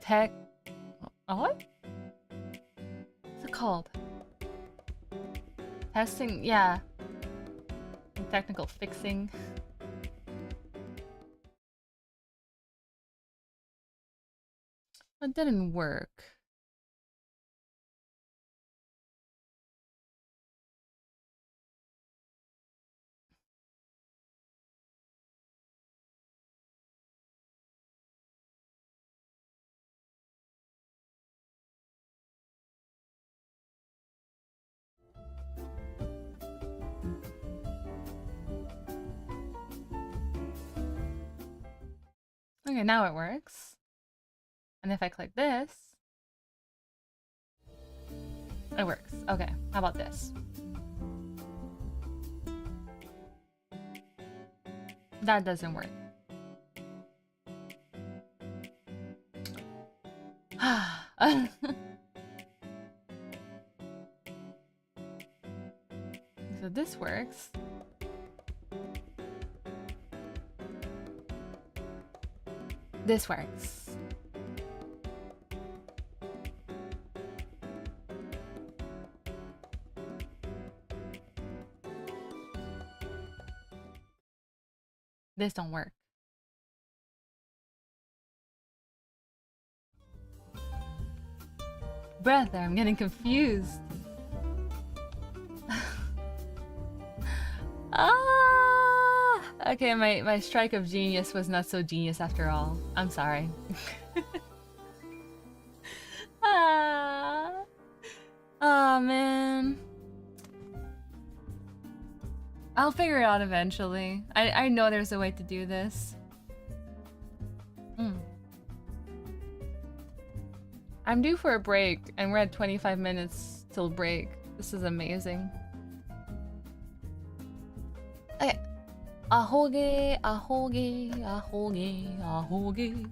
Tech. What? What's it called? Testing. Yeah. Technical fixing. It didn't work. Okay, now it works. And if I click this, it works. Okay, how about this? That doesn't work. So this works. This works. This don't work. Brother, I'm getting confused. Okay, my strike of genius was not so genius after all. I'm sorry. Ah. Oh man. I'll figure it out eventually. I know there's a way to do this. I'm due for a break, and we're at 25 minutes till break. This is amazing. Okay. Ahoge, ahoge, ahoge, ahoge.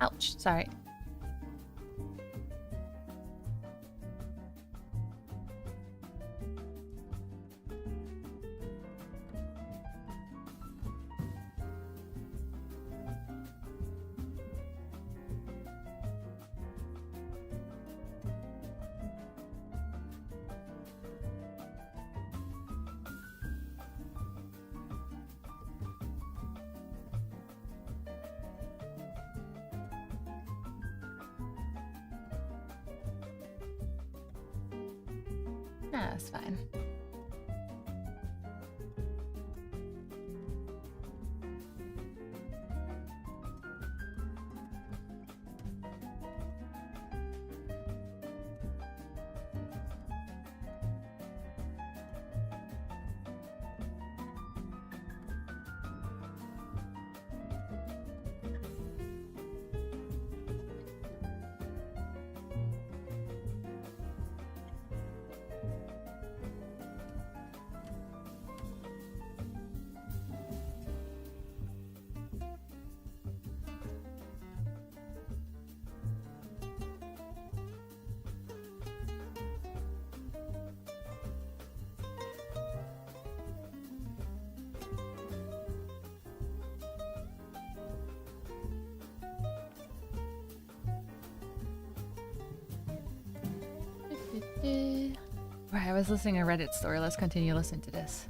Ouch, sorry. Nah, that's fine. Right, I was listening to a Reddit story. Let's continue listening to this.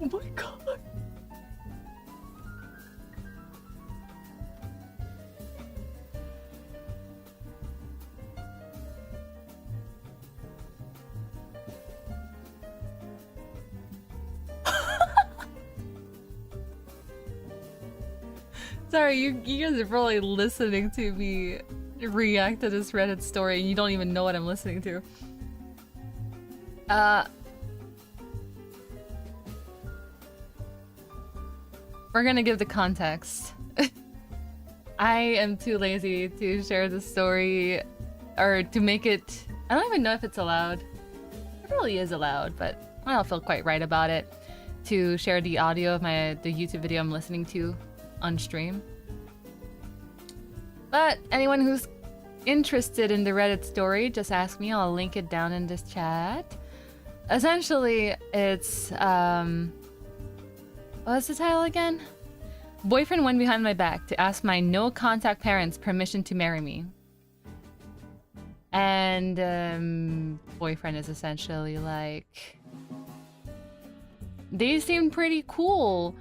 Oh my god. Sorry, you guys are probably listening to me react to this Reddit story and you don't even know what I'm listening to. We're gonna give the context. I am too lazy to share the story or to make it... I don't even know if it's allowed. It really is allowed, but I don't feel quite right about it. To share the audio of the YouTube video I'm listening to on stream. But anyone who's interested in the Reddit story, just ask me. I'll link it down in this chat. Essentially, it's what's the title again? Boyfriend went behind my back to ask my no-contact parents permission to marry me. And boyfriend is essentially like, they seem pretty cool.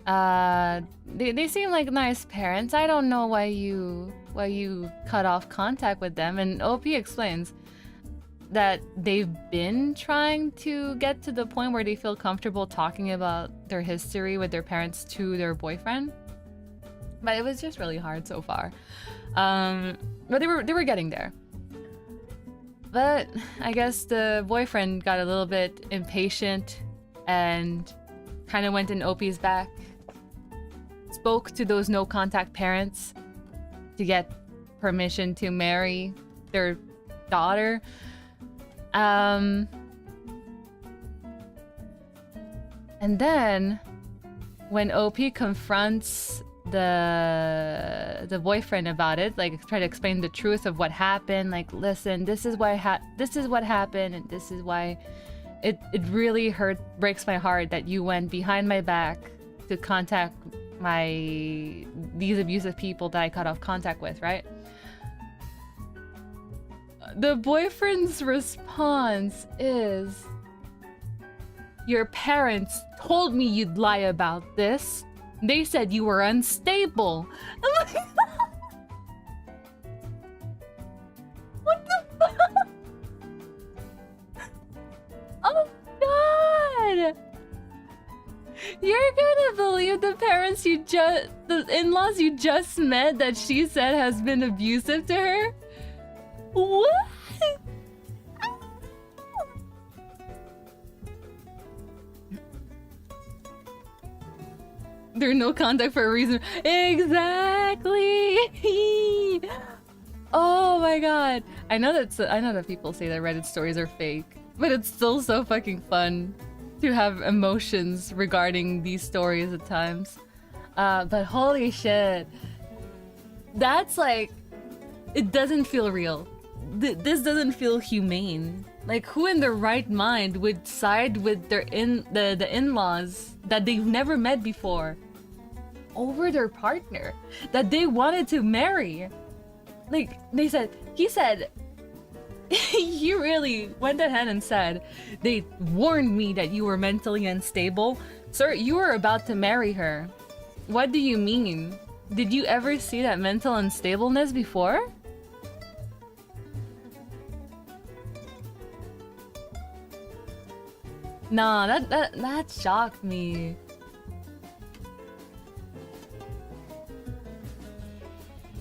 They seem like nice parents. I don't know why you cut off contact with them. And OP explains that they've been trying to get to the point where they feel comfortable talking about their history with their parents to their boyfriend, but it was just really hard so far. But they were getting there. But I guess the boyfriend got a little bit impatient and kind of went in OP's back, spoke to those no contact parents to get permission to marry their daughter. And then when OP confronts the boyfriend about it, like try to explain the truth of what happened, like, listen, this is what happened, and this is why it really breaks my heart that you went behind my back to contact these abusive people that I cut off contact with, right? The boyfriend's response is, your parents told me you'd lie about this. They said you were unstable. I'm like, what the fuck? Oh god! You're gonna believe the parents the in-laws you just met that she said has been abusive to her? What? There's no contact for a reason. Exactly. Oh my god. I know that people say that Reddit stories are fake, but it's still so fucking fun to have emotions regarding these stories at times. But holy shit. That's like, it doesn't feel real. This doesn't feel humane. Like, who in their right mind would side with the in-laws that they've never met before over their partner that they wanted to marry? Like, he said, he really went ahead and said, they warned me that you were mentally unstable. Sir, you were about to marry her. What do you mean? Did you ever see that mental unstableness before? Nah, that shocked me.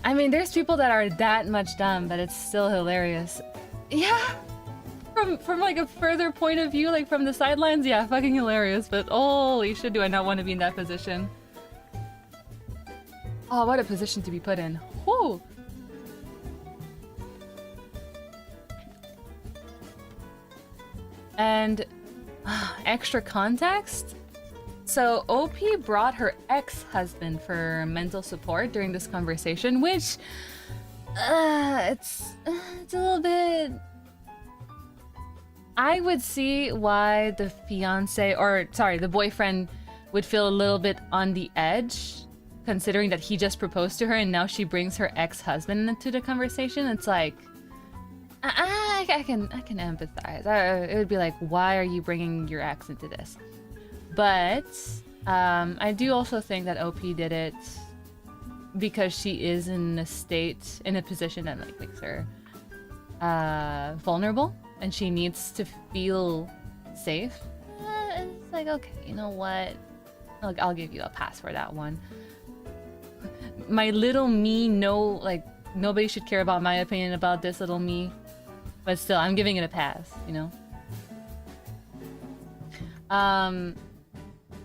I mean, there's people that are that much dumb, but it's still hilarious. Yeah, from like a further point of view, like from the sidelines, yeah, fucking hilarious. But holy shit, do I not want to be in that position? Oh, what a position to be put in. Whoo! And extra context? So OP brought her ex-husband for mental support during this conversation, which it's a little bit. I would see why the the boyfriend would feel a little bit on the edge, considering that he just proposed to her and now she brings her ex-husband into the conversation. It's like, I can empathize. It would be like, why are you bringing your ex into this? But I do also think that OP did it because she is in a position that like makes her vulnerable, and she needs to feel safe. It's like, okay, you know what? I'll give you a pass for that one. My little me, nobody should care about my opinion about this little me. But still, I'm giving it a pass, you know?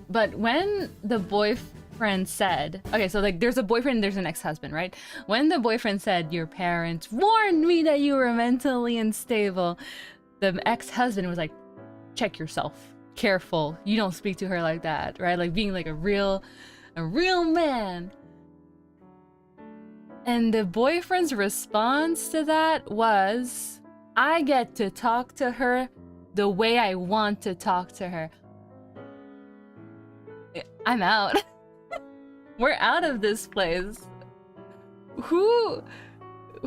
But when the boyfriend said... Okay, so like there's a boyfriend and there's an ex-husband, right? When the boyfriend said, your parents warned me that you were mentally unstable, the ex-husband was like, check yourself. Careful. You don't speak to her like that, right? Like being like a real man. And the boyfriend's response to that was... I get to talk to her the way I want to talk to her. I'm out. We're out of this place. Who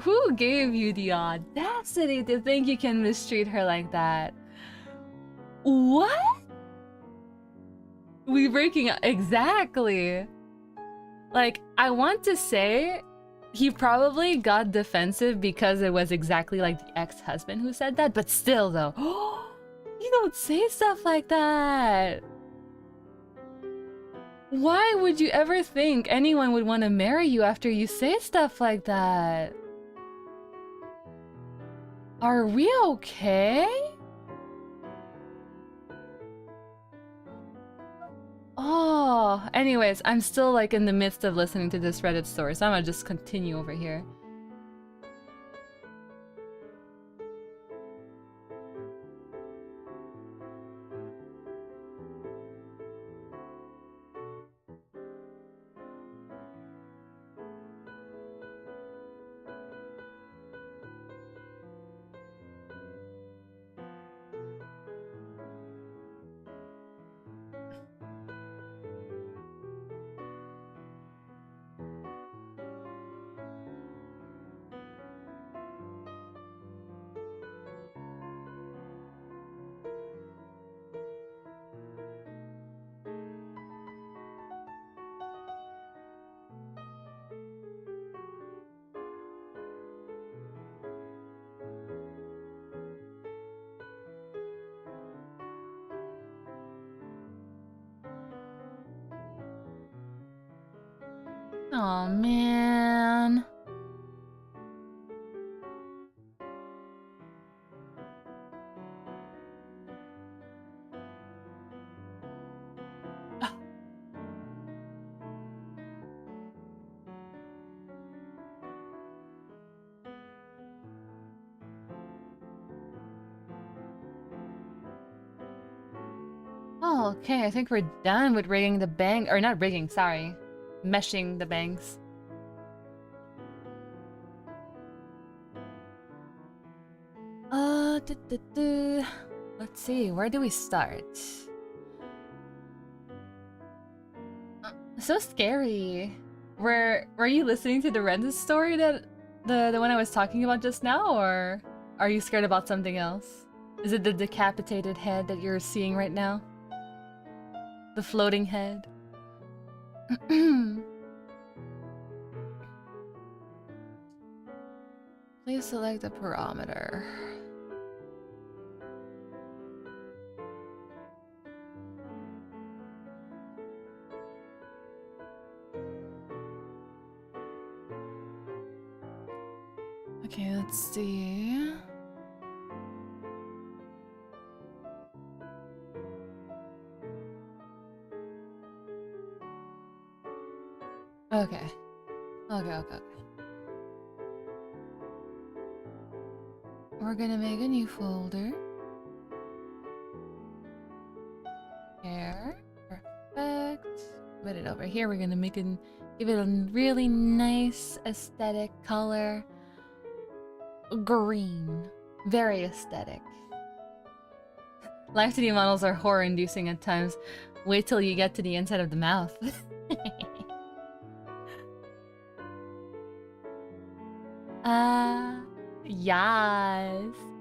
Who gave you the audacity to think you can mistreat her like that? What? We breaking up? Exactly. Like, I want to say he probably got defensive because it was exactly like the ex-husband who said that, but still though, you don't say stuff like that. Why would you ever think anyone would want to marry you after you say stuff like that? Are we okay? Oh, anyways, I'm still like in the midst of listening to this Reddit story, so I'm gonna just continue over here. Oh man. Oh, okay, I think we're done with rigging the bang, or not rigging, sorry. Meshing the bangs. Let's see, where do we start? So scary. Were you listening to the Reddit story that the one I was talking about just now, or are you scared about something else? Is it the decapitated head that you're seeing right now? The floating head? Please select a parameter. Okay, let's see. Okay. Okay. We're gonna make a new folder. Here. Perfect. Put it over here. We're gonna give it a really nice aesthetic color. Green. Very aesthetic. Live 2D models are horror-inducing at times. Wait till you get to the inside of the mouth.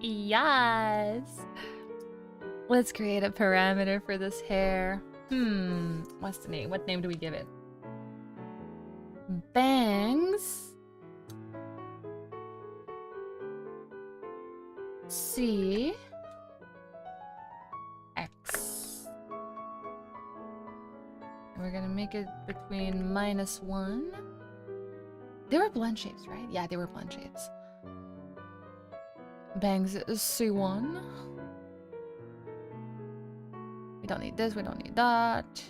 Yes. Let's create a parameter for this hair. What's the name? What name do we give it? Bangs. C. X. And we're gonna make it between -1. They were blend shapes, right? Yeah, they were blend shapes. Bangs is C1. We don't need this, we don't need that.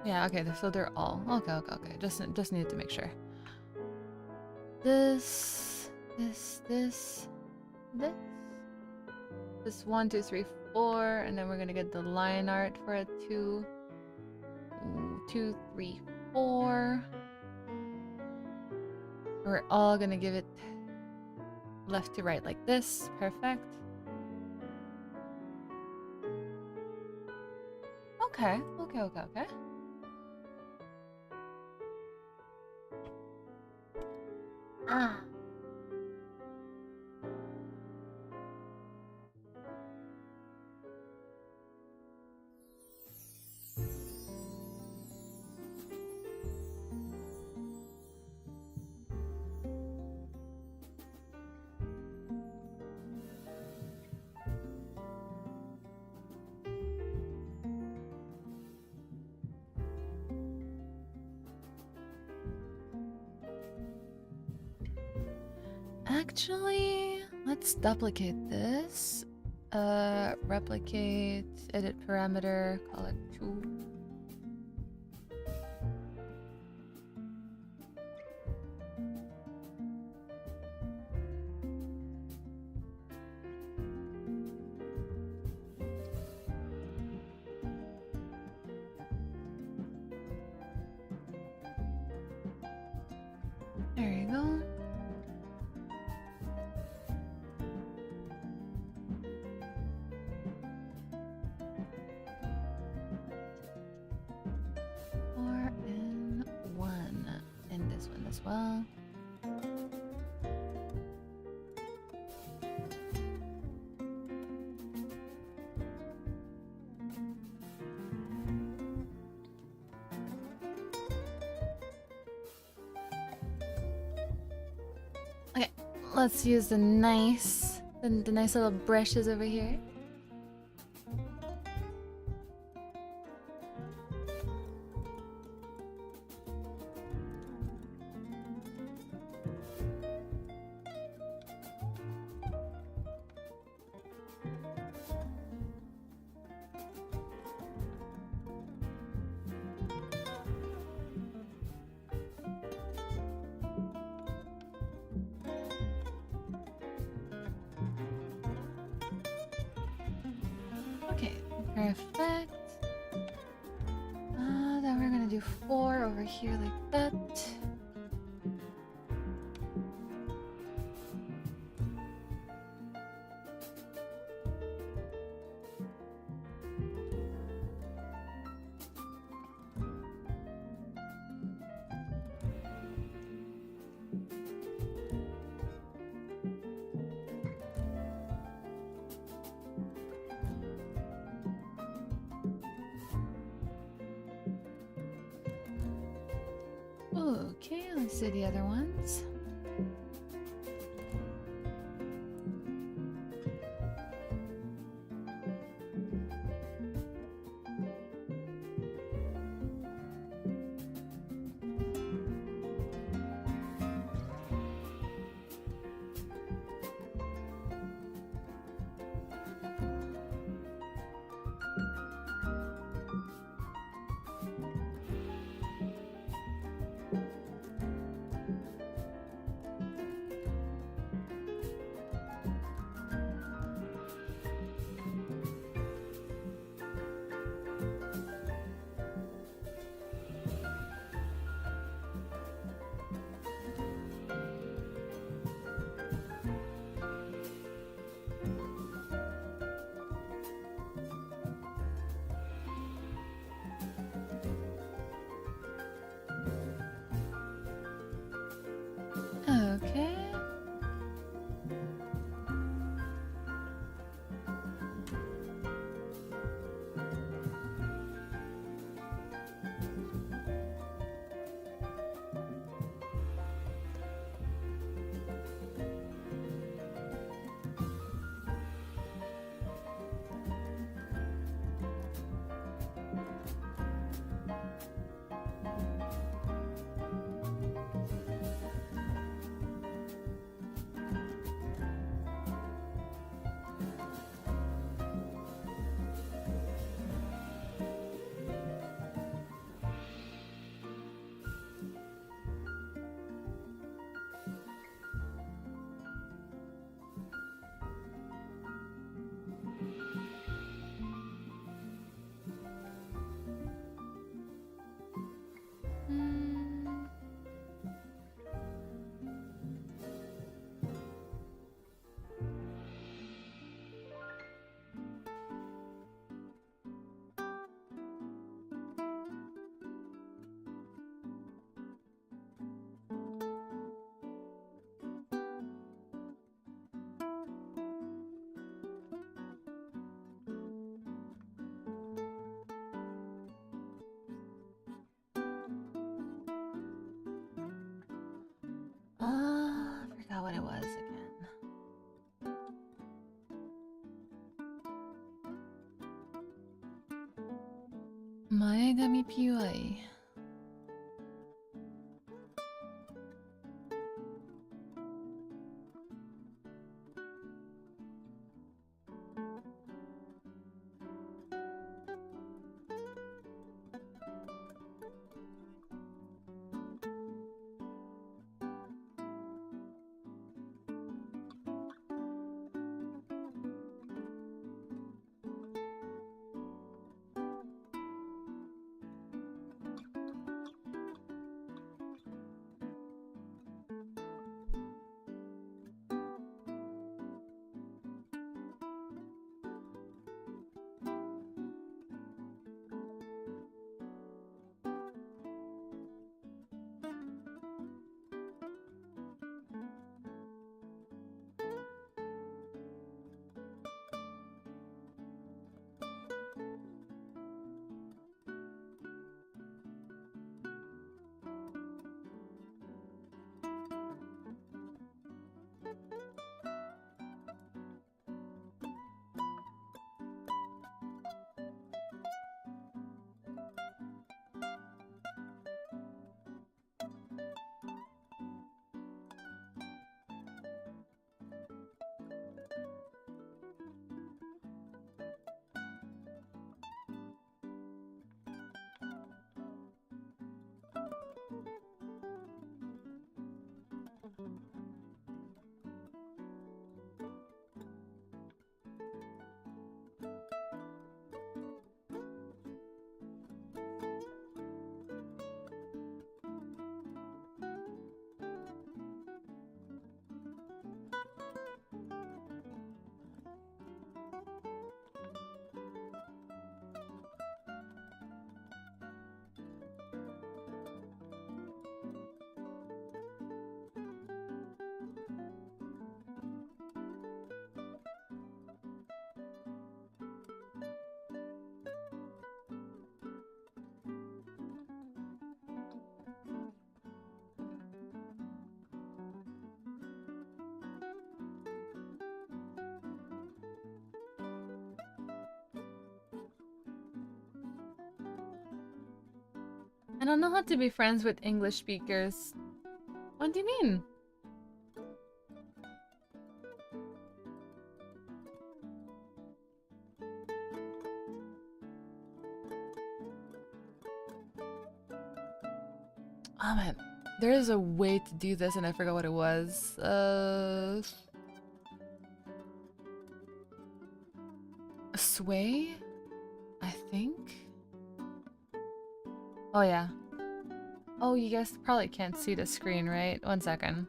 Yeah, okay, so they're all. Okay. Just needed to make sure. This 1, 2, 3, 4, and then we're gonna get the line art for a 2, 2, 3, 4. We're all gonna give it left to right like this. Perfect. Okay. Ah. Actually, let's duplicate this. Replicate, edit parameter, call it 2. There you go. As well. Okay, let's use the nice little brushes over here. Okay, perfect. Then we're gonna do 4 over here like that. Okay, let's do the other ones. 前髪 PUI. I don't know how to be friends with English speakers. What do you mean? Oh man, there is a way to do this and I forgot what it was. Sway? I think? Oh yeah. Oh, you guys probably can't see the screen, right? 1 second.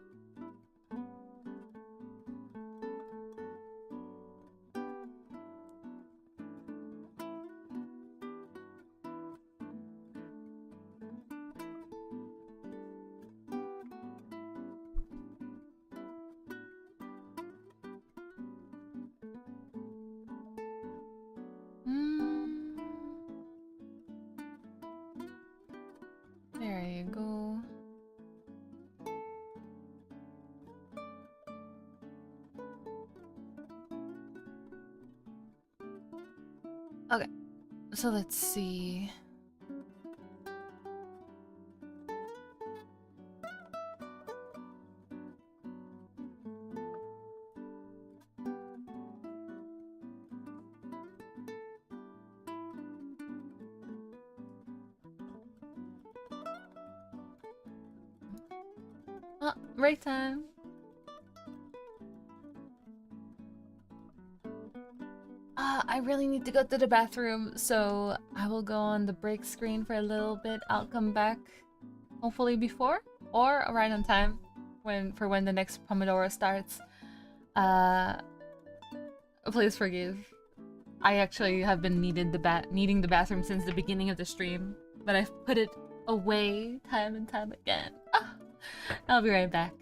There you go. Okay, so let's see. Oh, break time. I really need to go to the bathroom, so I will go on the break screen for a little bit. I'll come back, hopefully before or right on time when the next Pomodoro starts. Please forgive. I actually have been needing the bathroom since the beginning of the stream, but I've put it away time and time again. I'll be right back.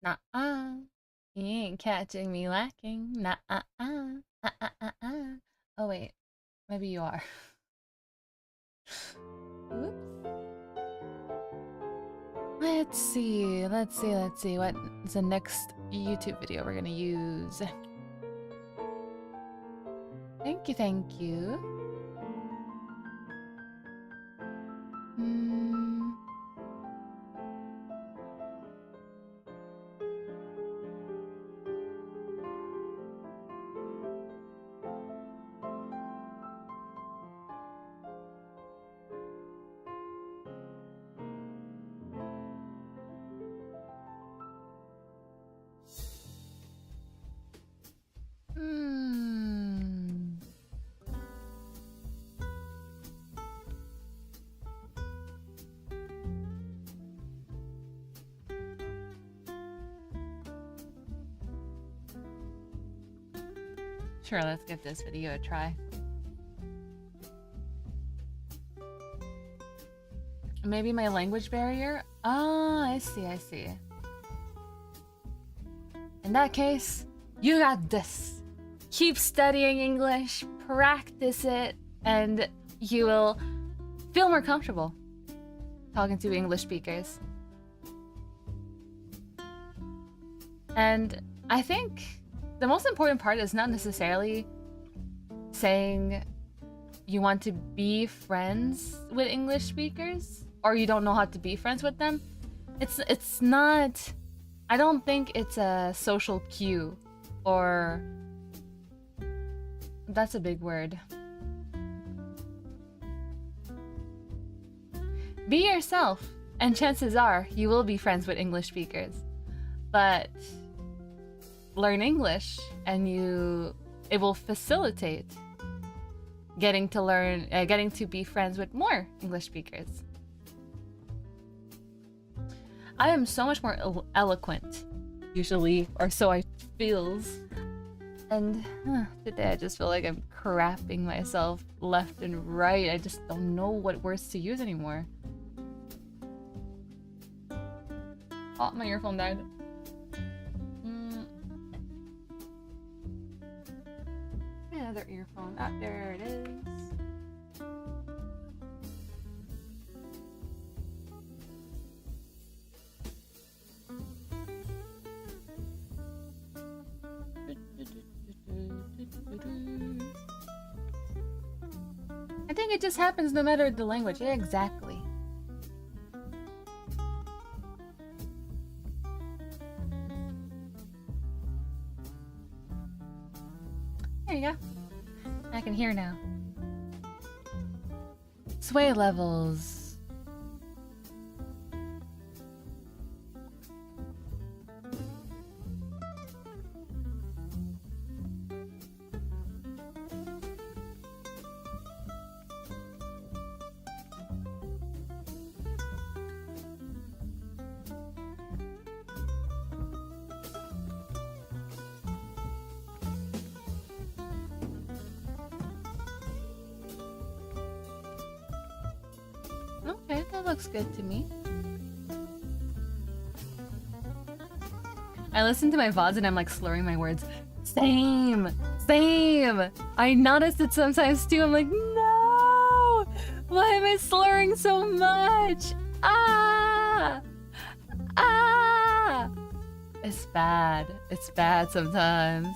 Nah-uh. You ain't catching me lacking. Nah-uh-uh. Uh-uh-uh-uh. Oh, wait. Maybe you are. Whoops. Let's see. What's the next YouTube video we're gonna use? Thank you, thank you. Sure, let's give this video a try. Maybe my language barrier? Ah, I see. In that case, you got this. Keep studying English, practice it, and you will feel more comfortable talking to English speakers. And I think the most important part is not necessarily saying you want to be friends with English speakers or you don't know how to be friends with them. It's not, I don't think it's a social cue, or that's a big word. Be yourself, and chances are you will be friends with English speakers. But learn English and it will facilitate getting to be friends with more English speakers. I am so much more eloquent usually, or so I feels, and today I just feel like I'm crapping myself left and right. I just don't know what words to use anymore. Oh, my earphone died. Another earphone. Ah, there it is. I think it just happens no matter the language. Yeah, exactly. There you go. I can hear now. Sway levels. Okay, that looks good to me. I listen to my VODs and I'm like slurring my words. Same! I noticed it sometimes too. I'm like, no! Why am I slurring so much? Ah! It's bad. It's bad sometimes.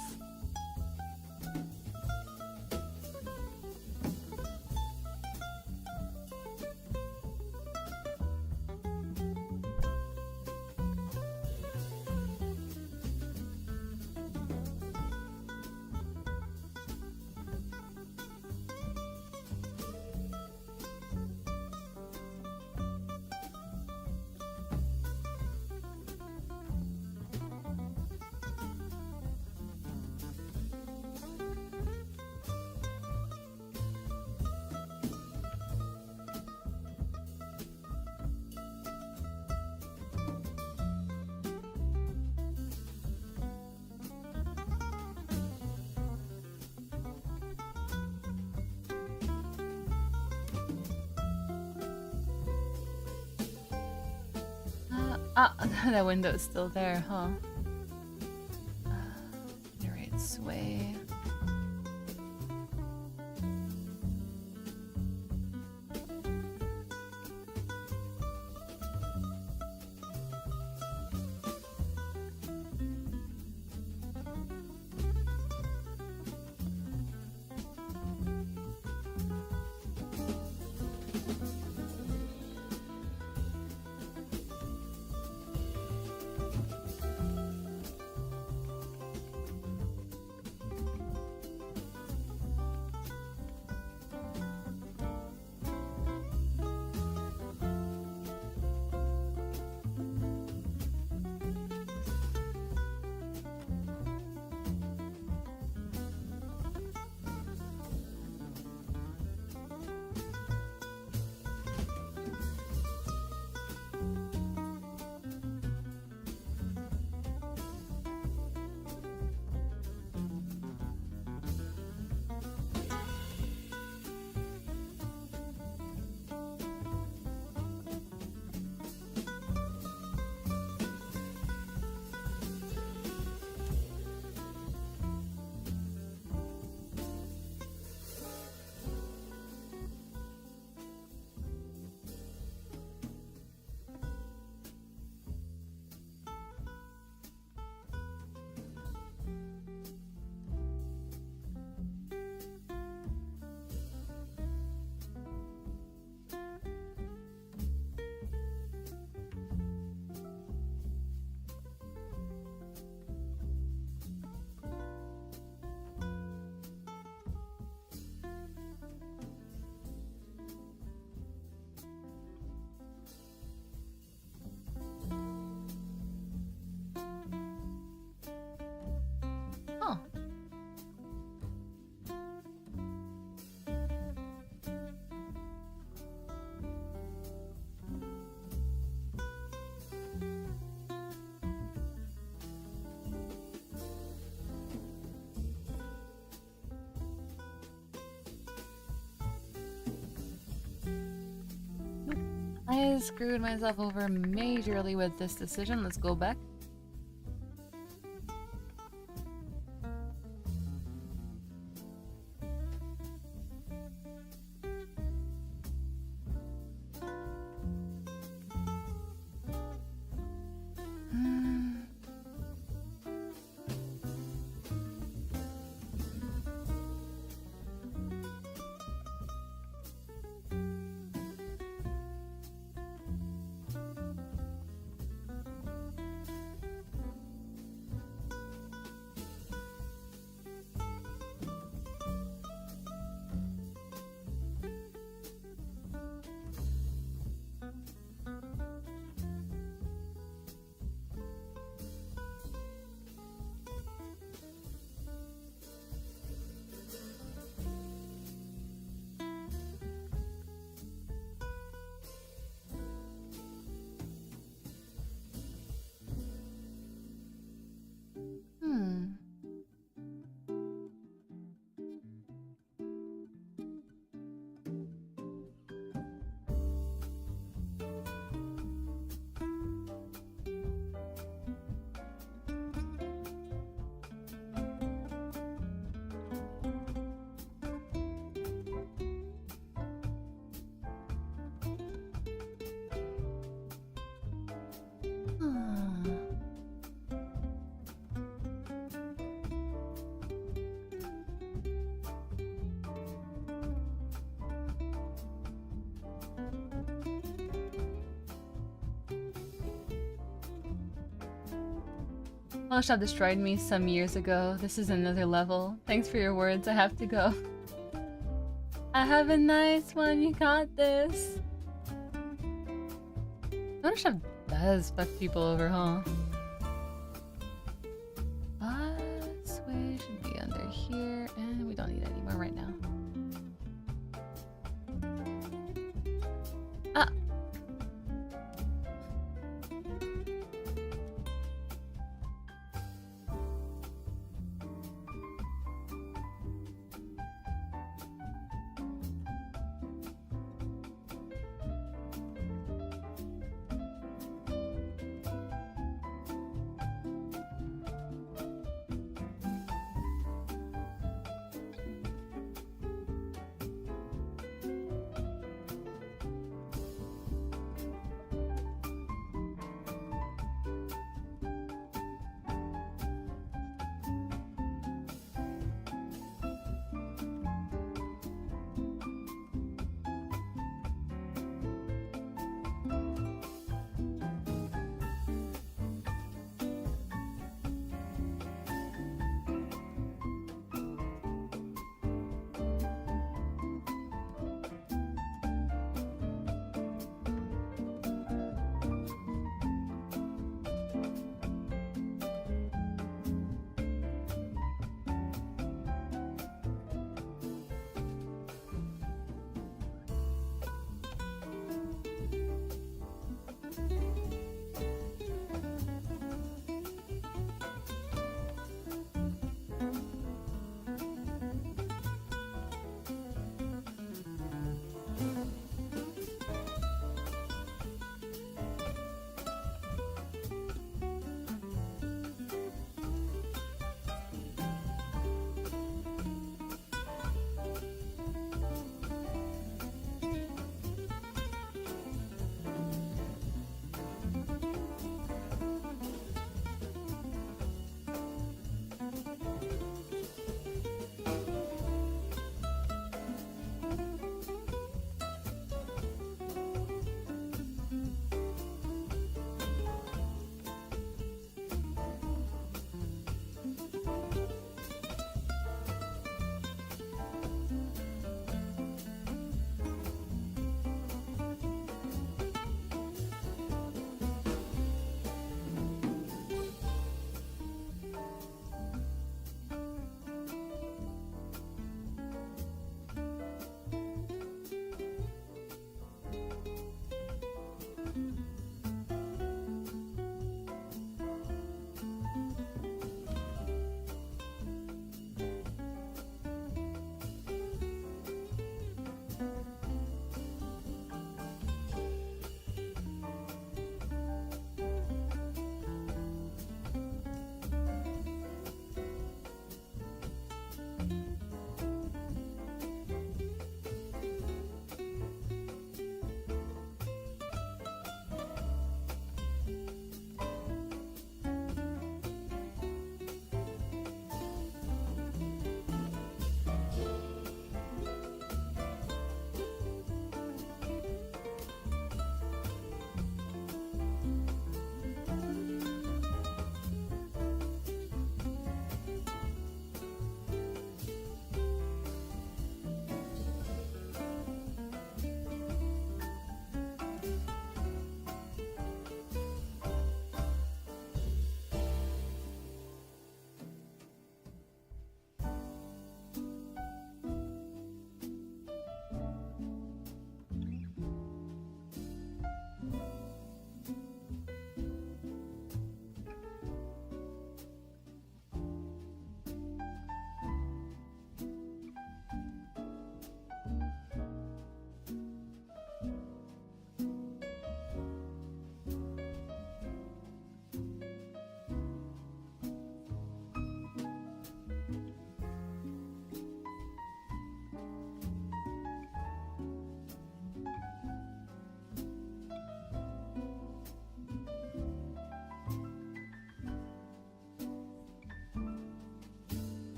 Ah, that window's still there, huh? Generate sway. Huh. I screwed myself over majorly with this decision. Let's go back. Photoshop destroyed me some years ago. This is another level. Thanks for your words. I have to go. I have a nice one. You got this. Photoshop does fuck people over, huh? Sway should be under here, and we don't need any more right now. Ah!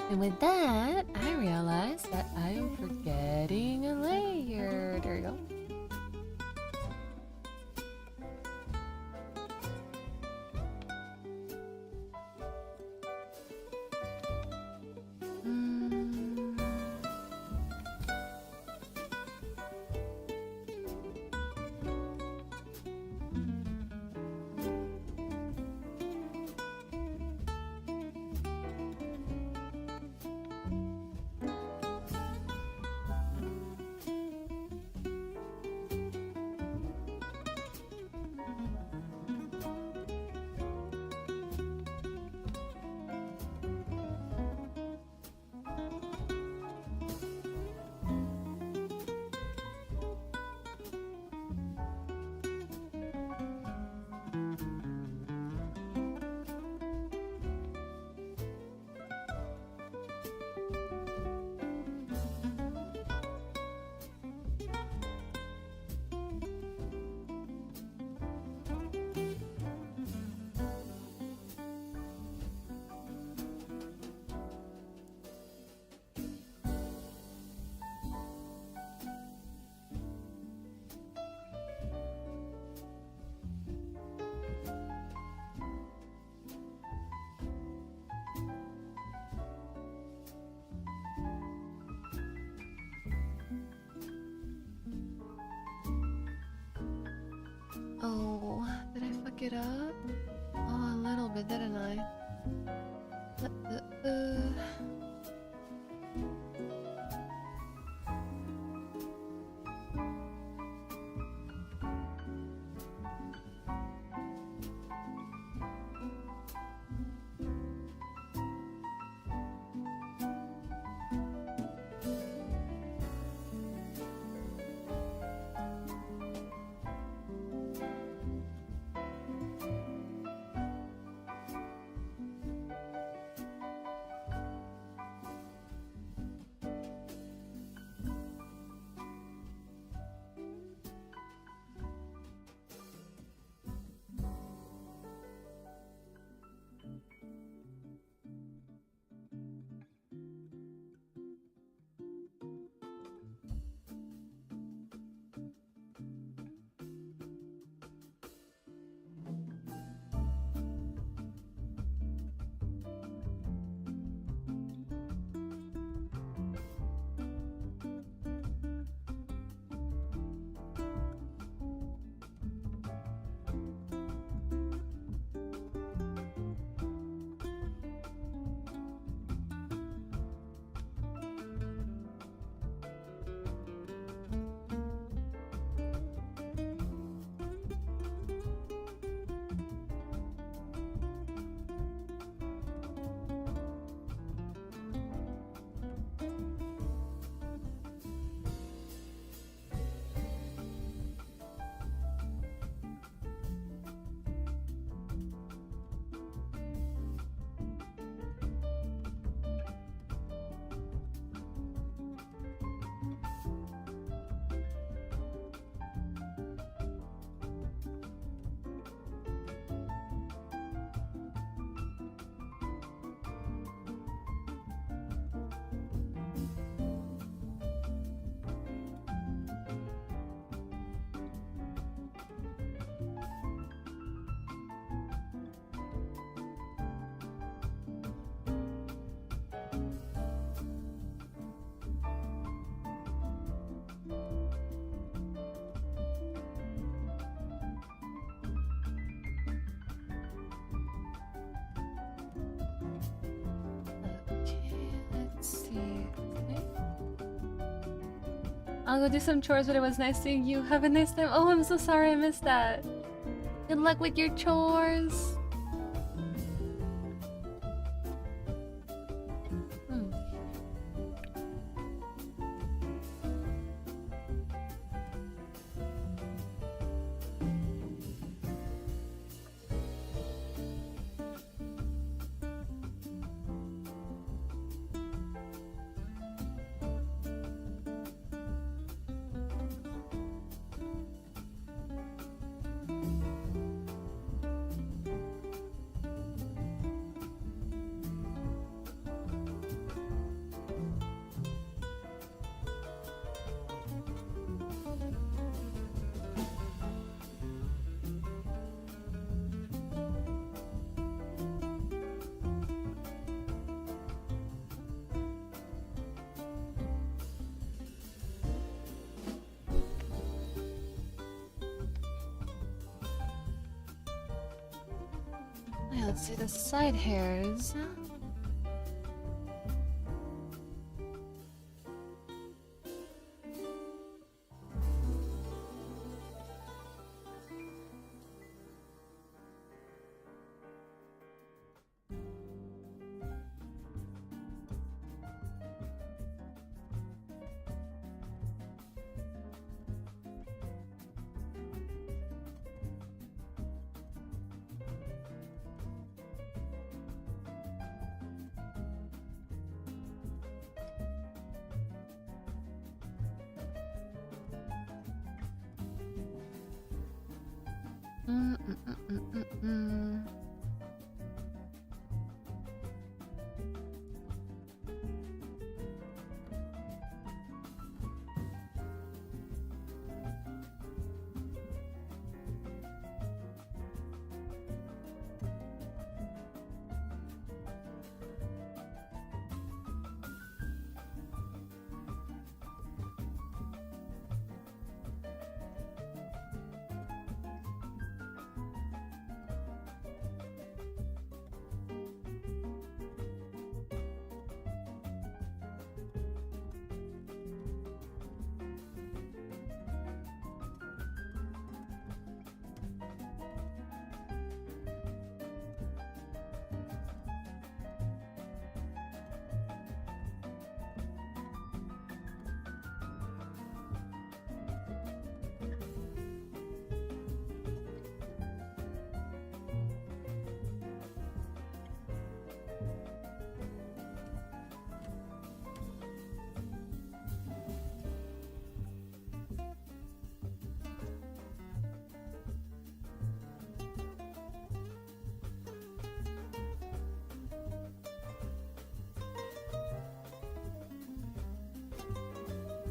And with that, I realized that I am forgetting a layer. There we go. Oh, did I fuck it up? Oh, a little bit, didn't I? I'll go do some chores, but it was nice seeing you. Have a nice time. Oh, I'm so sorry I missed that. Good luck with your chores. let's see the side hairs.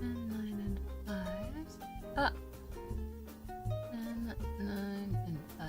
And 9 and 5. Ah! 10, 9 and 5.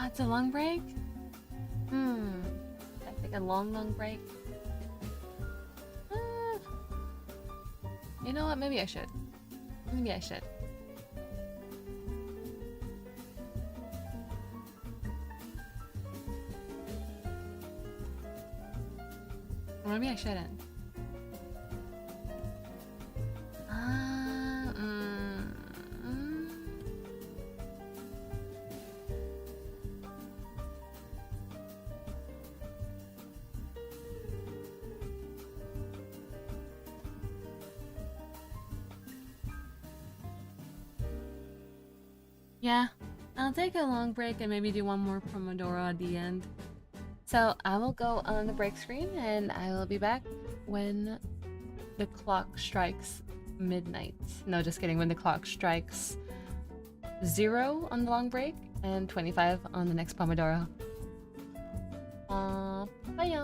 Ah, it's a long break? I take a long break. You know what? Maybe I should. Maybe I should. Or maybe I shouldn't. Yeah, I'll take a long break and maybe do one more Pomodoro at the end. So I will go on the break screen and I will be back when the clock strikes midnight. No, just kidding. When the clock strikes 0 on the long break and 25 on the next Pomodoro. Bye.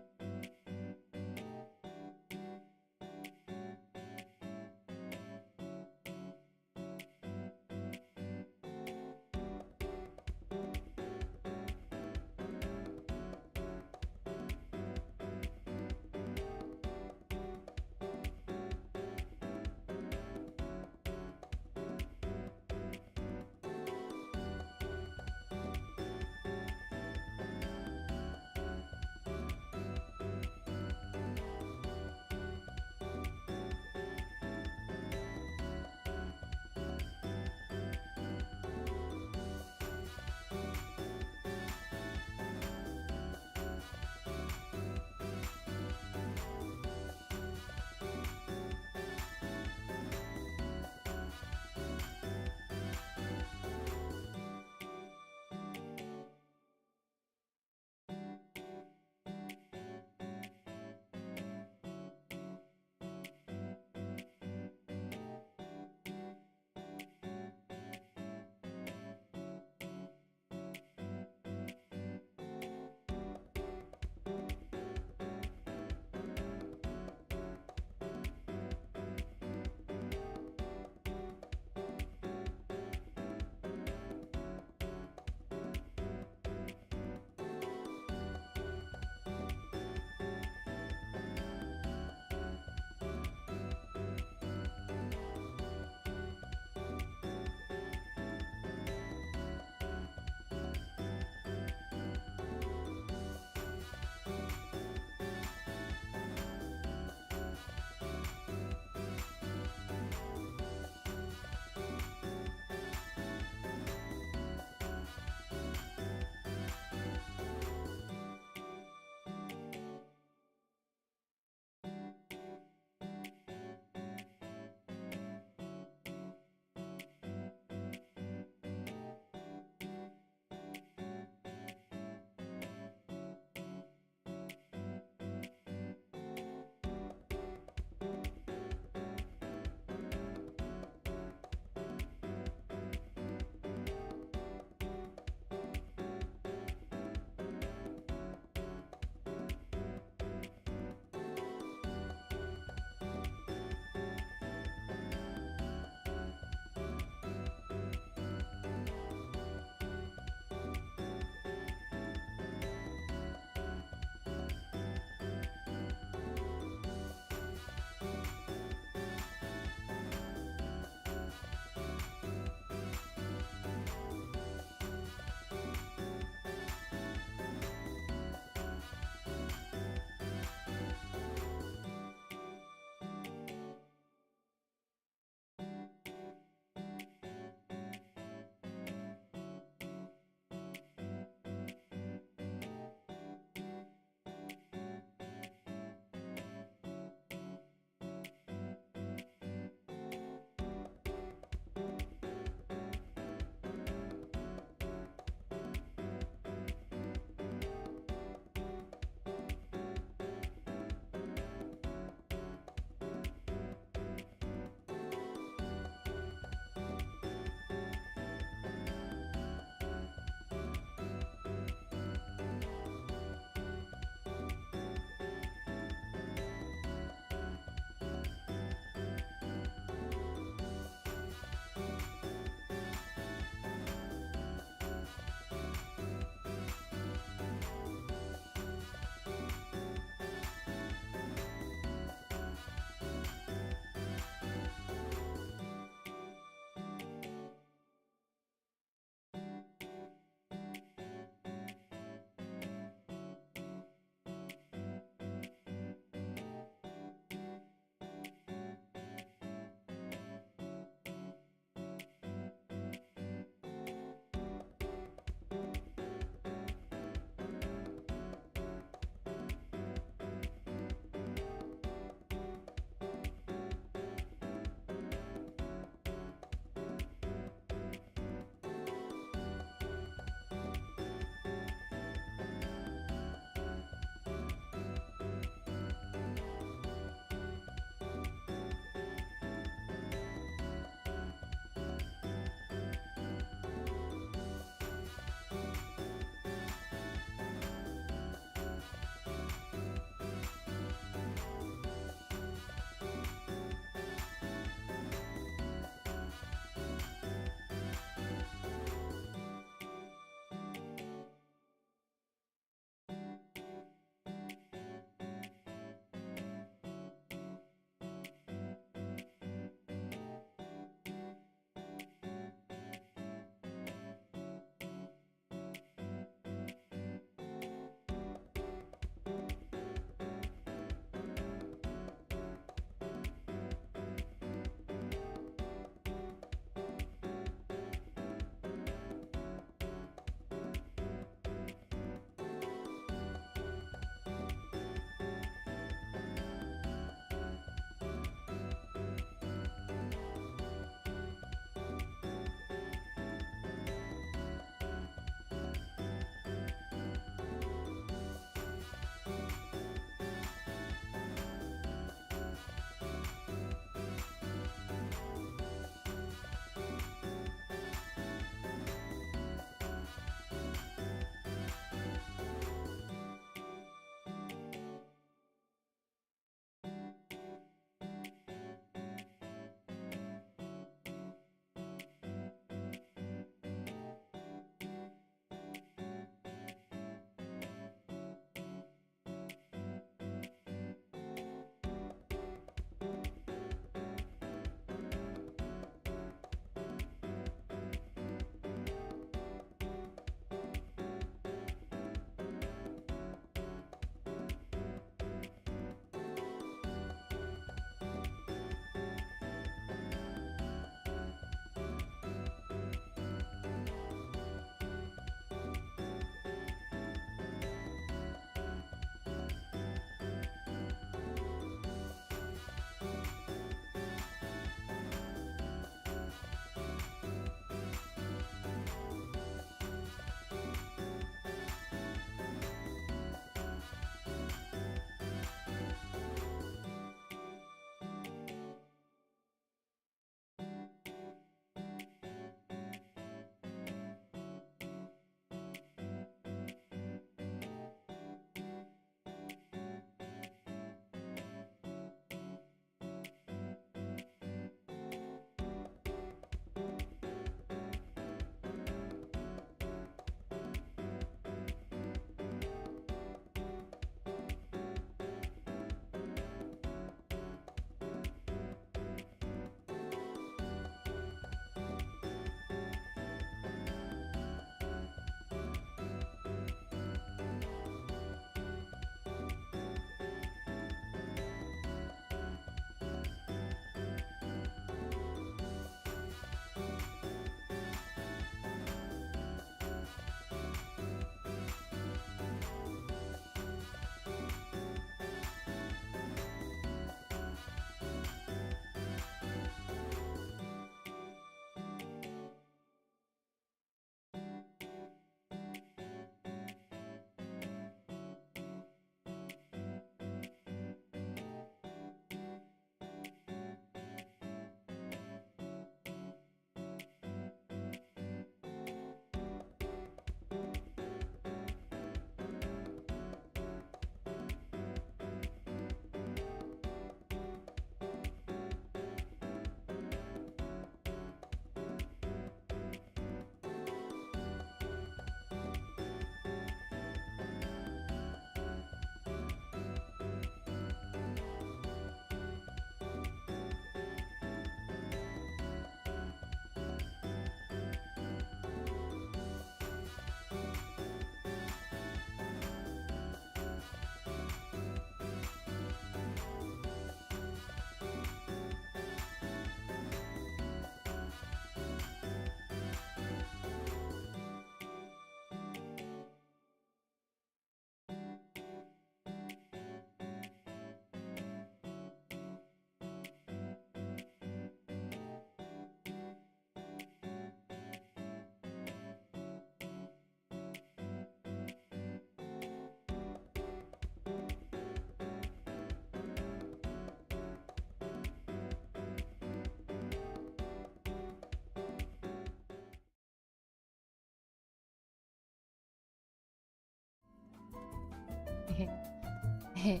I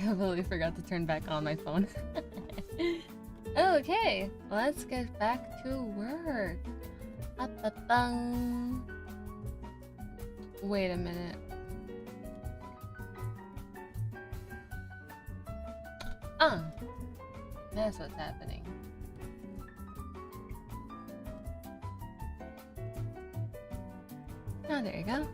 completely forgot to turn back on my phone. Okay, let's get back to work. Ba-ba-bum. Wait a minute. That's what's happening. Oh, there you go.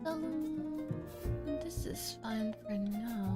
This is fine for now.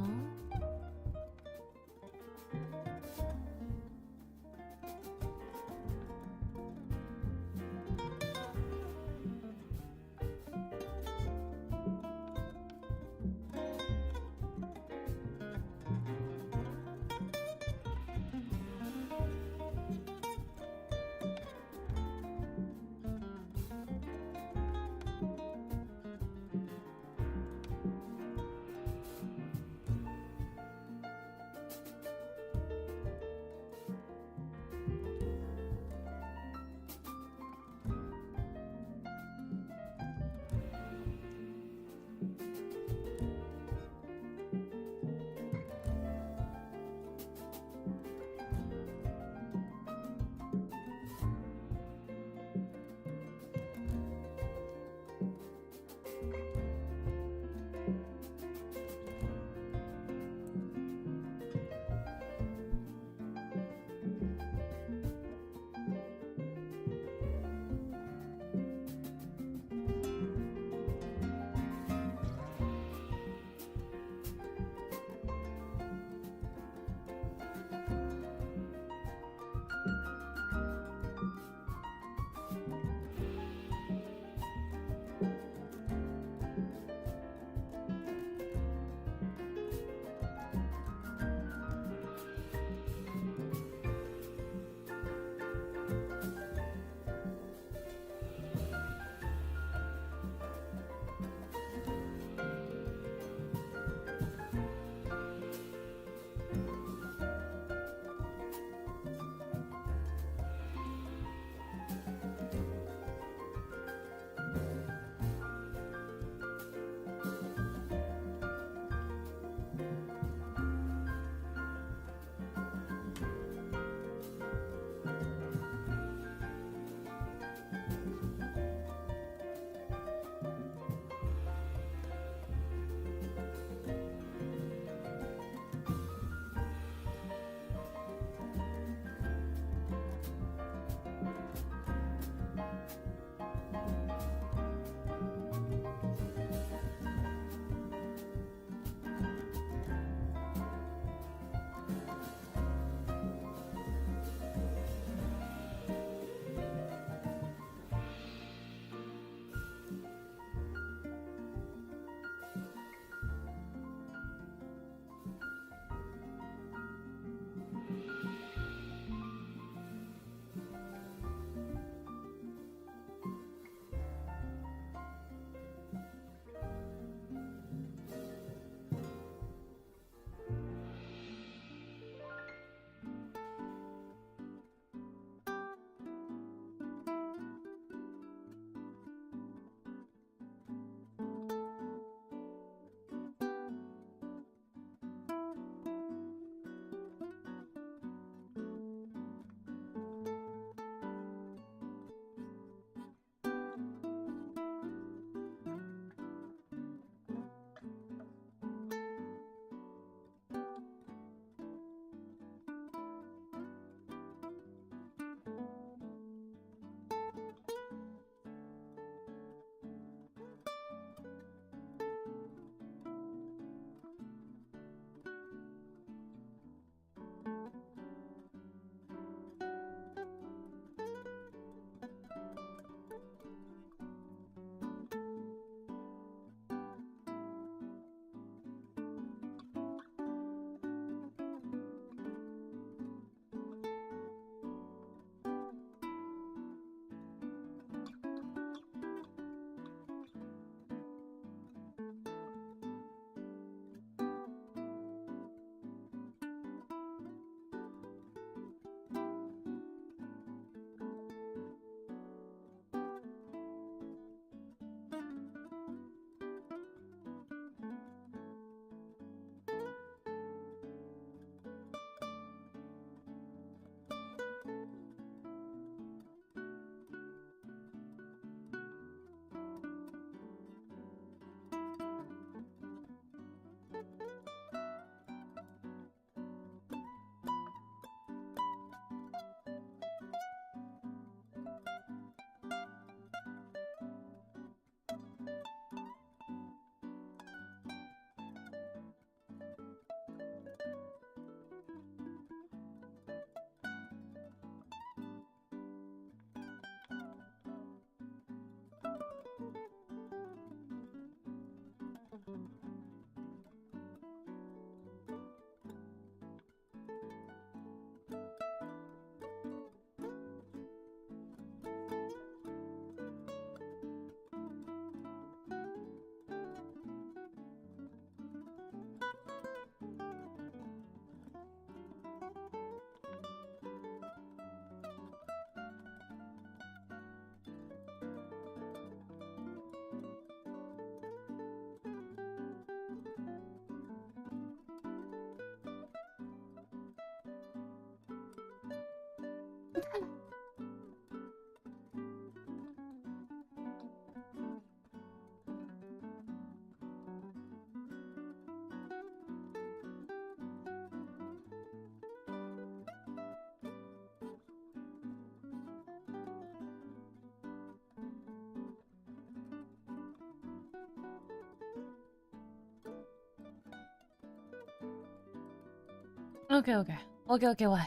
Okay, okay. Okay, okay, what?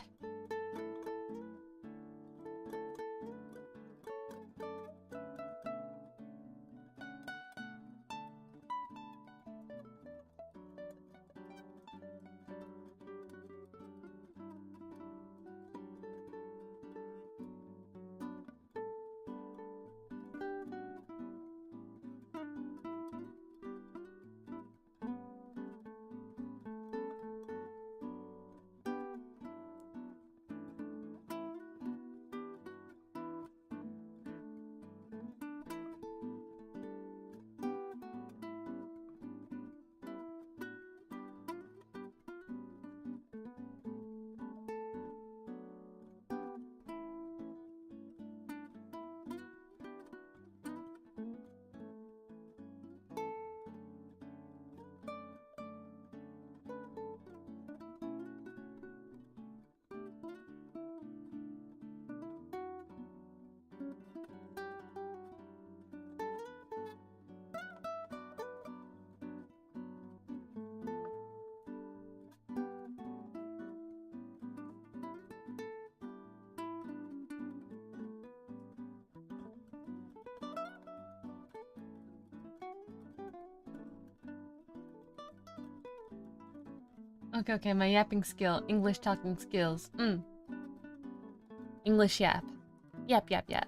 Okay, okay, my yapping skill. English talking skills. English yap. Yap, yap, yap.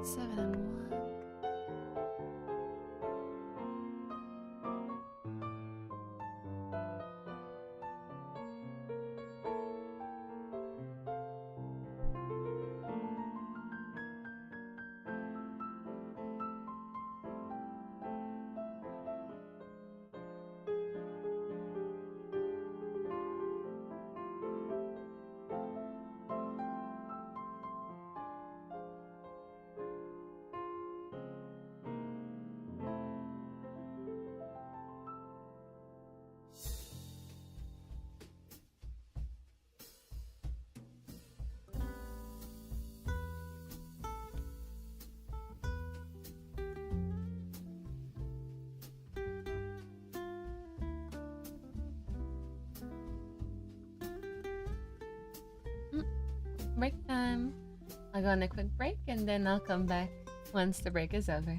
7 and 1. Break time. I'll go on a quick break and then I'll come back once the break is over.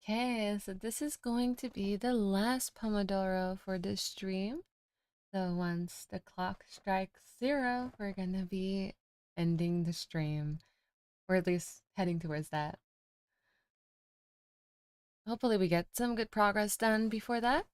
Okay, so this is going to be the last Pomodoro for this stream. So once the clock strikes 0, we're gonna be ending the stream, or at least heading towards that. Hopefully we get some good progress done before that.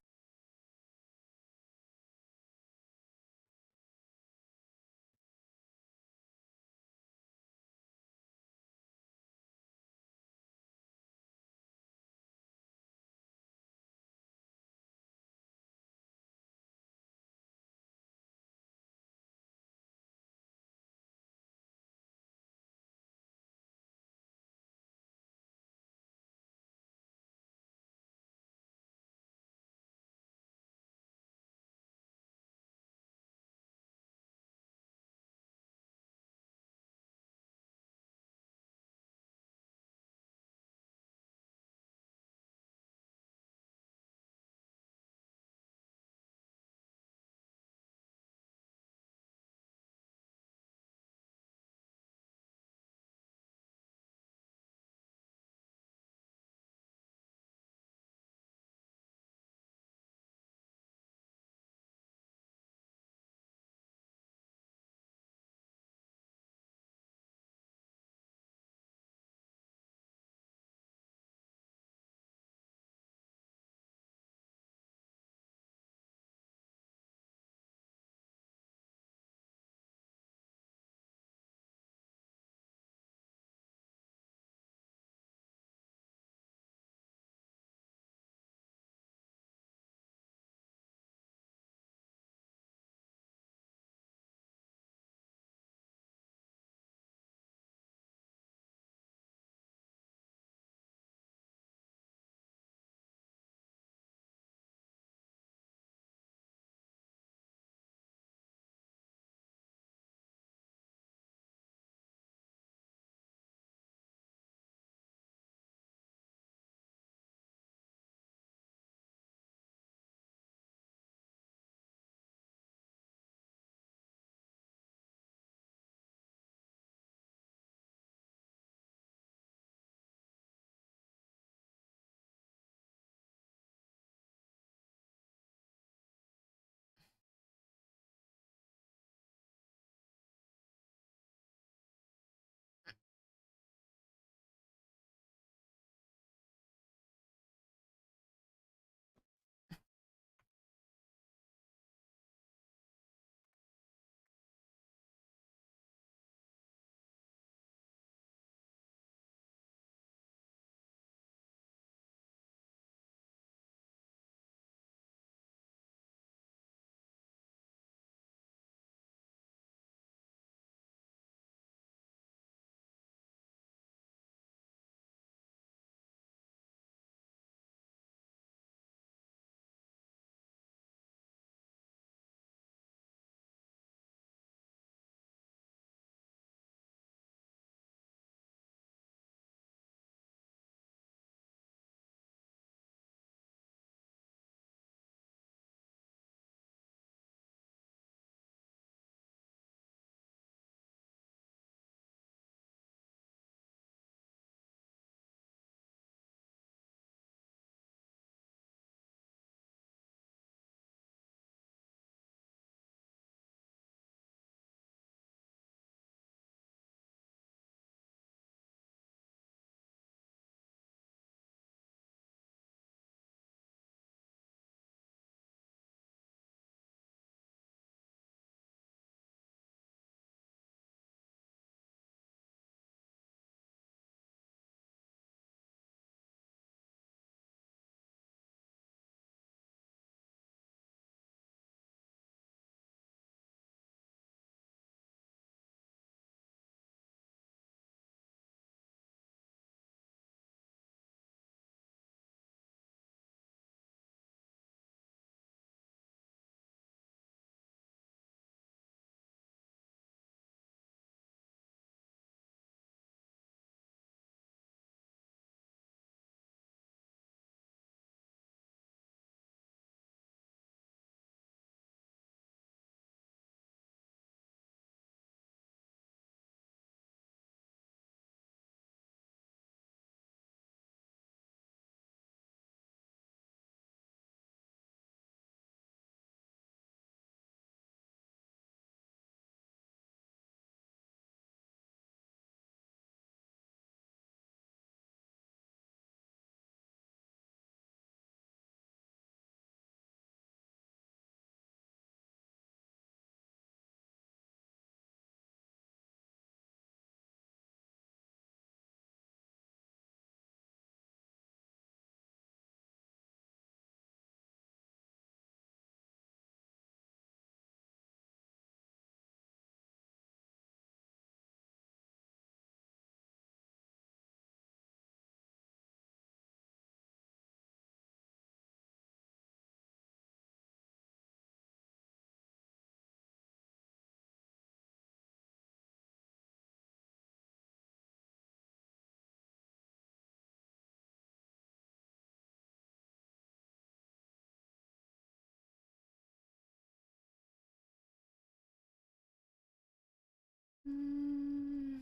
Mm.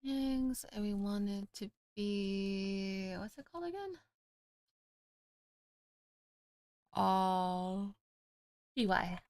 Things and we want it to be, what's it called again? All PY.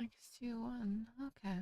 X21. Okay.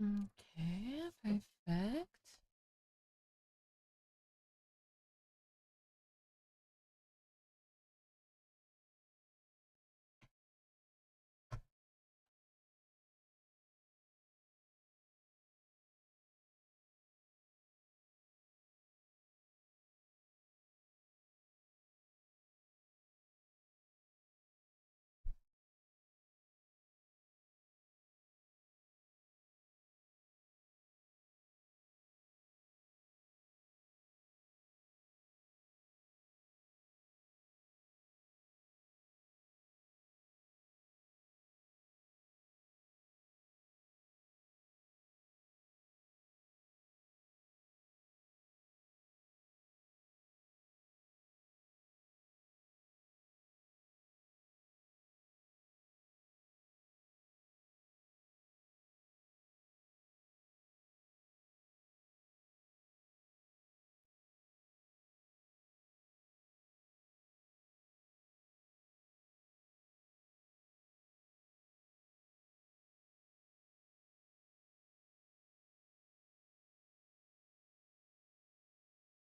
Okay, perfect.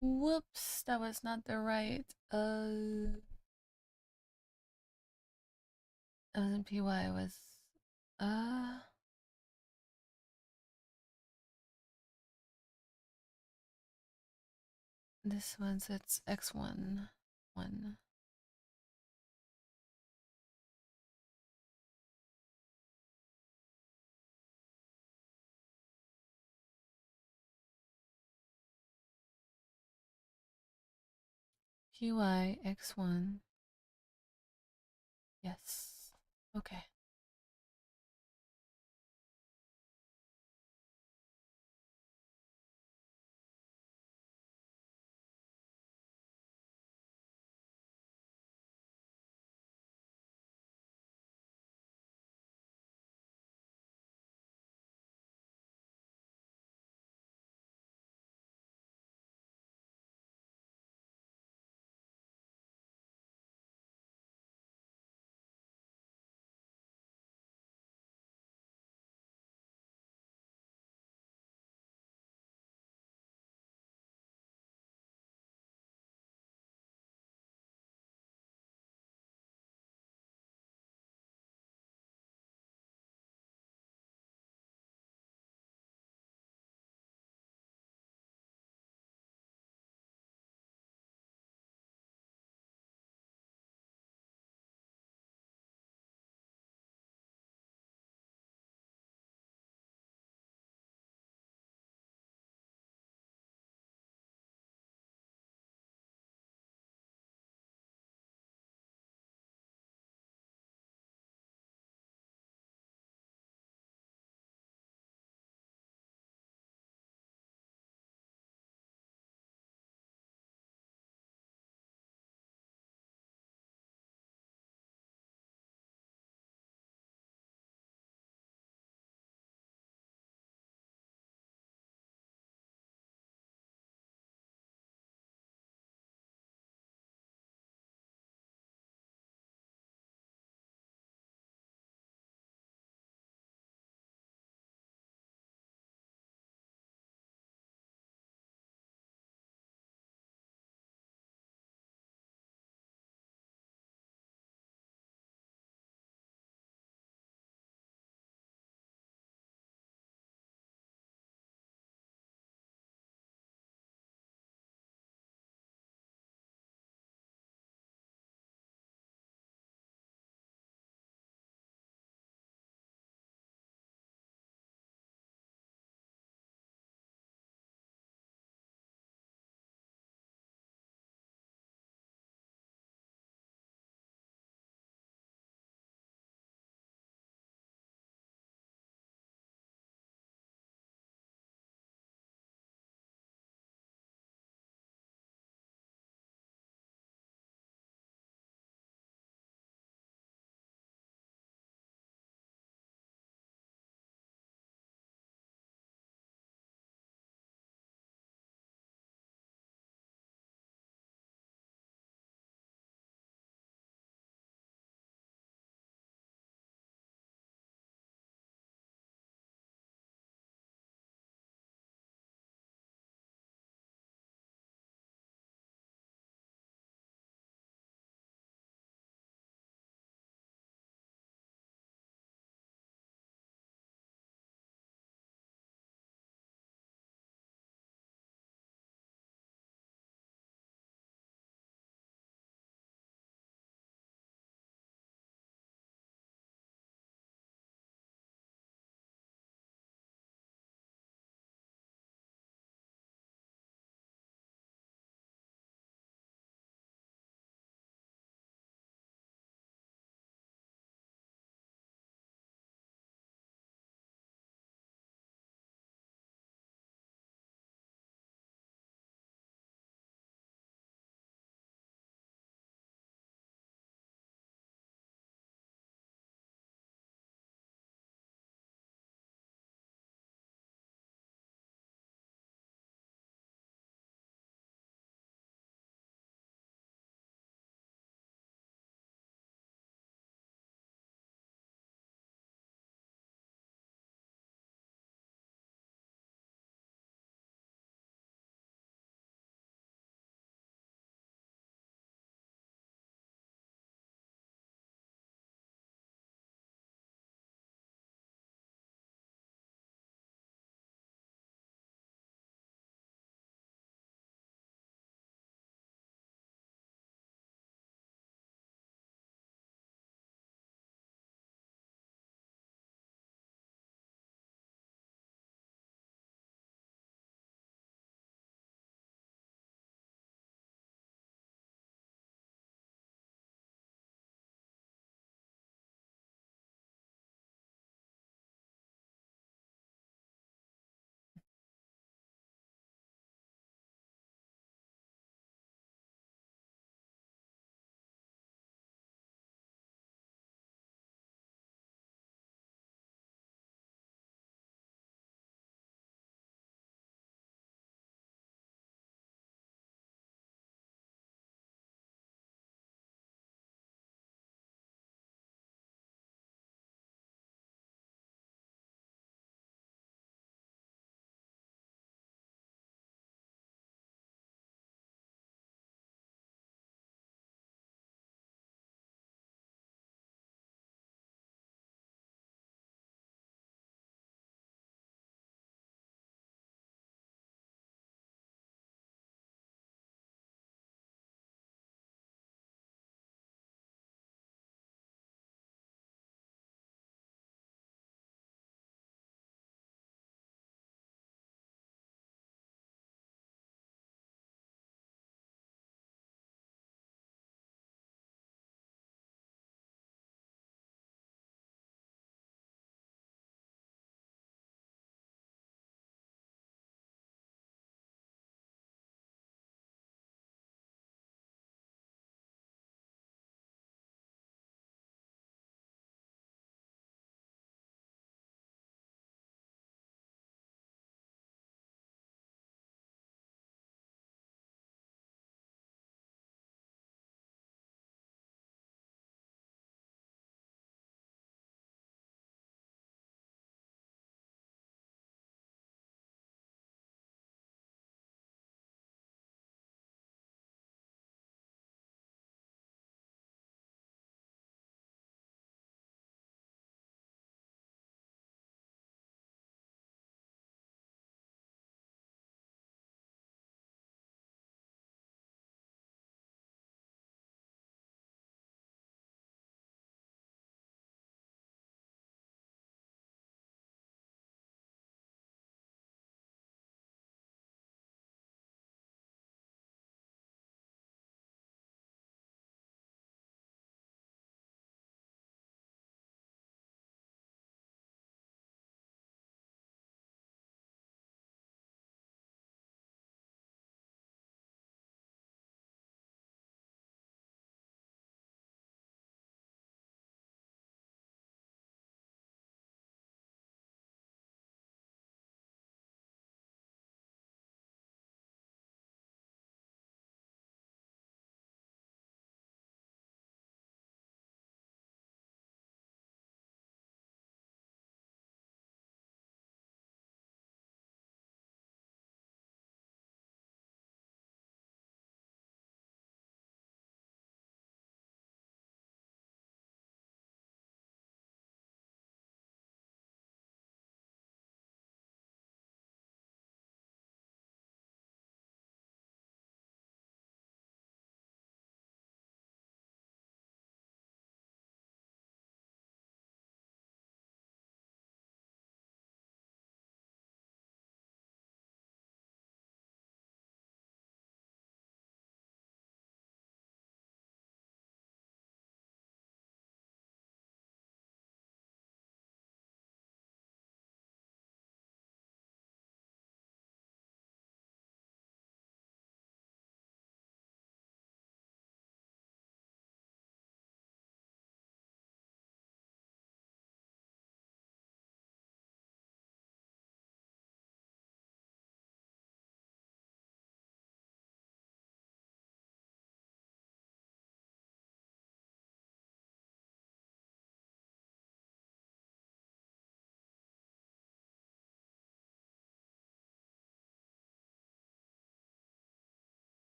Whoops, that was not the right. Wasn't PY, was uh this one's it's X1 1. PY X1. Yes. Okay.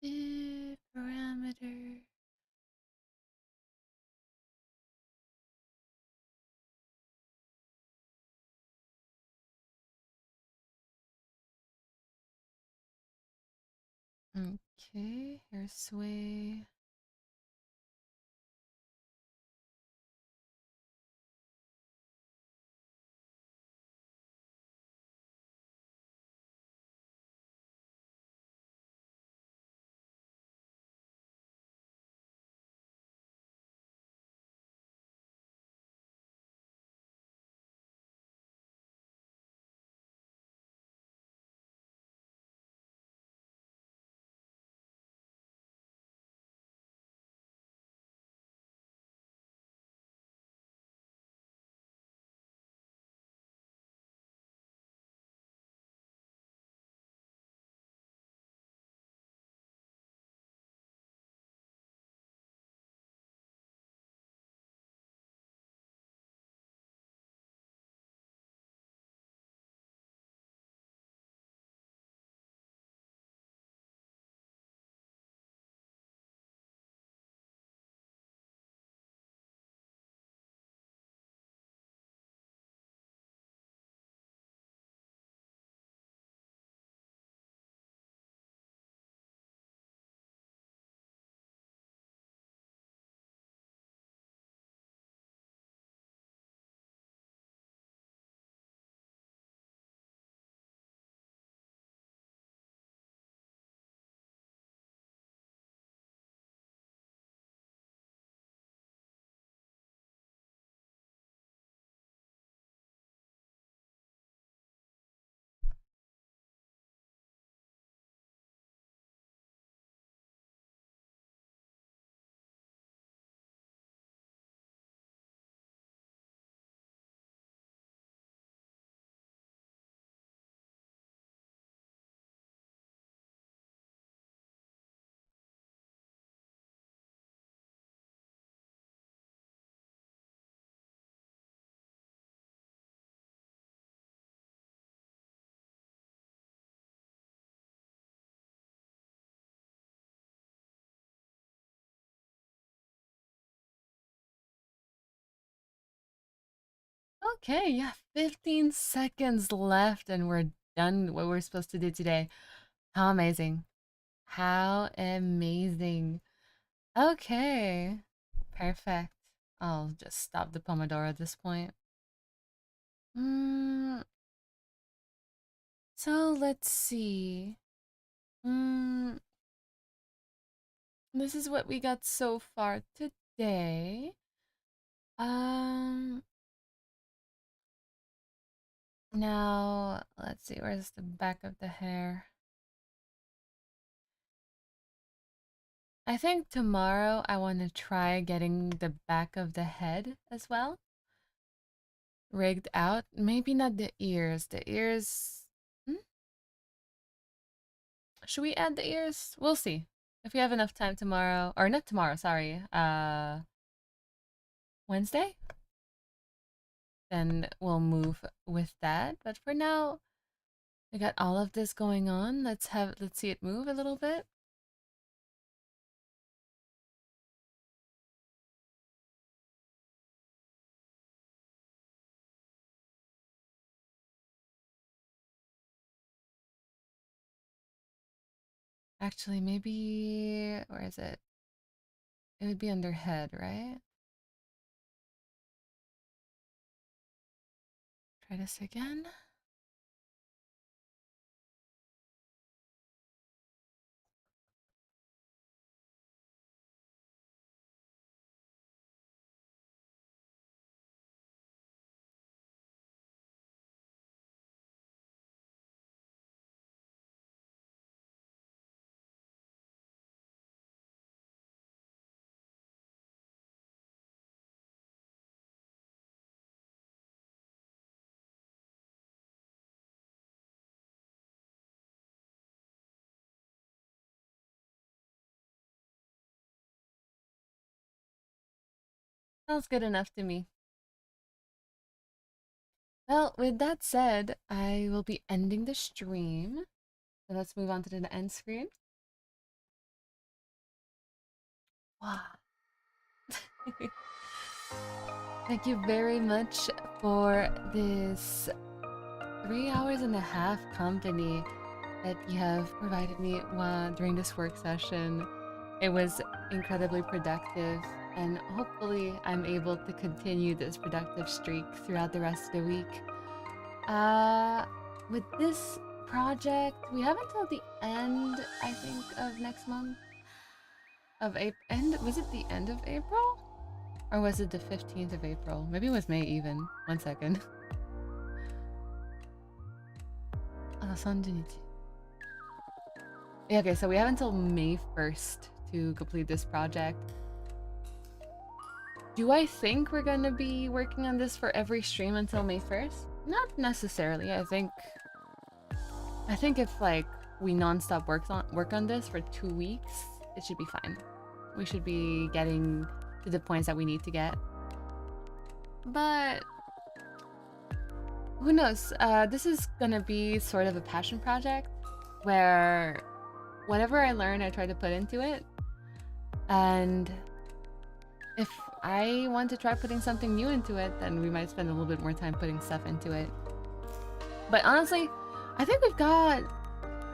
parameter. Okay, hair sway. Okay, yeah, 15 seconds left and we're done what we're supposed to do today. How amazing. How amazing. Okay. Perfect. I'll just stop the Pomodoro at this point. Mm, so let's see. Mm, this is what we got so far today. Um, Now let's see, where's the back of the hair? I think tomorrow I want to try getting the back of the head as well rigged out. Maybe not the ears. The ears. Hmm? Should we add the ears? We'll see. If we have enough time tomorrow, or not tomorrow, sorry. Wednesday? Then we'll move with that. But for now, we got all of this going on. Let's see it move a little bit. Actually, maybe where is it? It would be under head, right? Try this again. Sounds good enough to me. Well, with that said, I will be ending the stream. So let's move on to the end screen. Wow. Thank you very much for this 3.5 hours company that you have provided me during this work session. It was incredibly productive, and hopefully I'm able to continue this productive streak throughout the rest of the week. With this project, we have until the end, I think, of next month. Of April. Was it the end of April? Or was it the 15th of April? Maybe it was May even. 1 second. 30日. Yeah, okay, so we have until May 1st to complete this project. Do I think we're gonna be working on this for every stream until May 1st? Not necessarily. I think if like we non-stop work on this for 2 weeks, it should be fine. We should be getting to the points that we need to get. But who knows? This is gonna be sort of a passion project where whatever I learn, I try to put into it. And if I want to try putting something new into it, then we might spend a little bit more time putting stuff into it. But honestly, I think we've got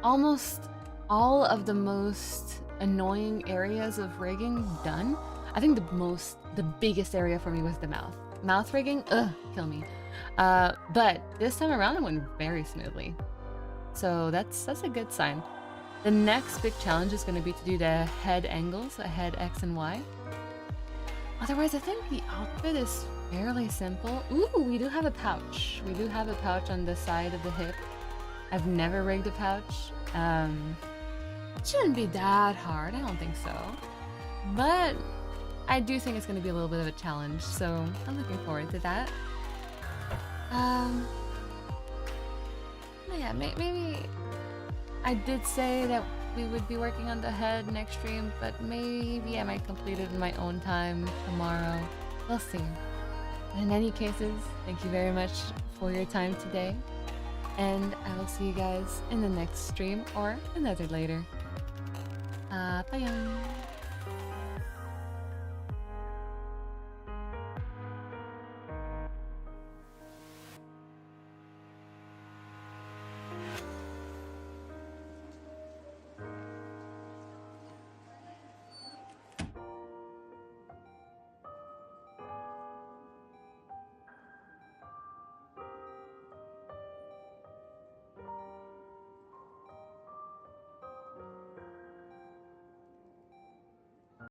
almost all of the most annoying areas of rigging done. I think the biggest area for me was the mouth. Mouth rigging, ugh, kill me. But this time around it went very smoothly. So that's a good sign. The next big challenge is going to be to do the head angles, a head X and Y. Otherwise, I think the outfit is fairly simple. Ooh, we do have a pouch. We do have a pouch on the side of the hip. I've never rigged a pouch. It shouldn't be that hard, I don't think so. But I do think it's going to be a little bit of a challenge, so I'm looking forward to that. Yeah, maybe I did say that we would be working on the head next stream, but maybe I might complete it in my own time tomorrow. We'll see. In any cases, thank you very much for your time today, and I will see you guys in the next stream or another later. Bye.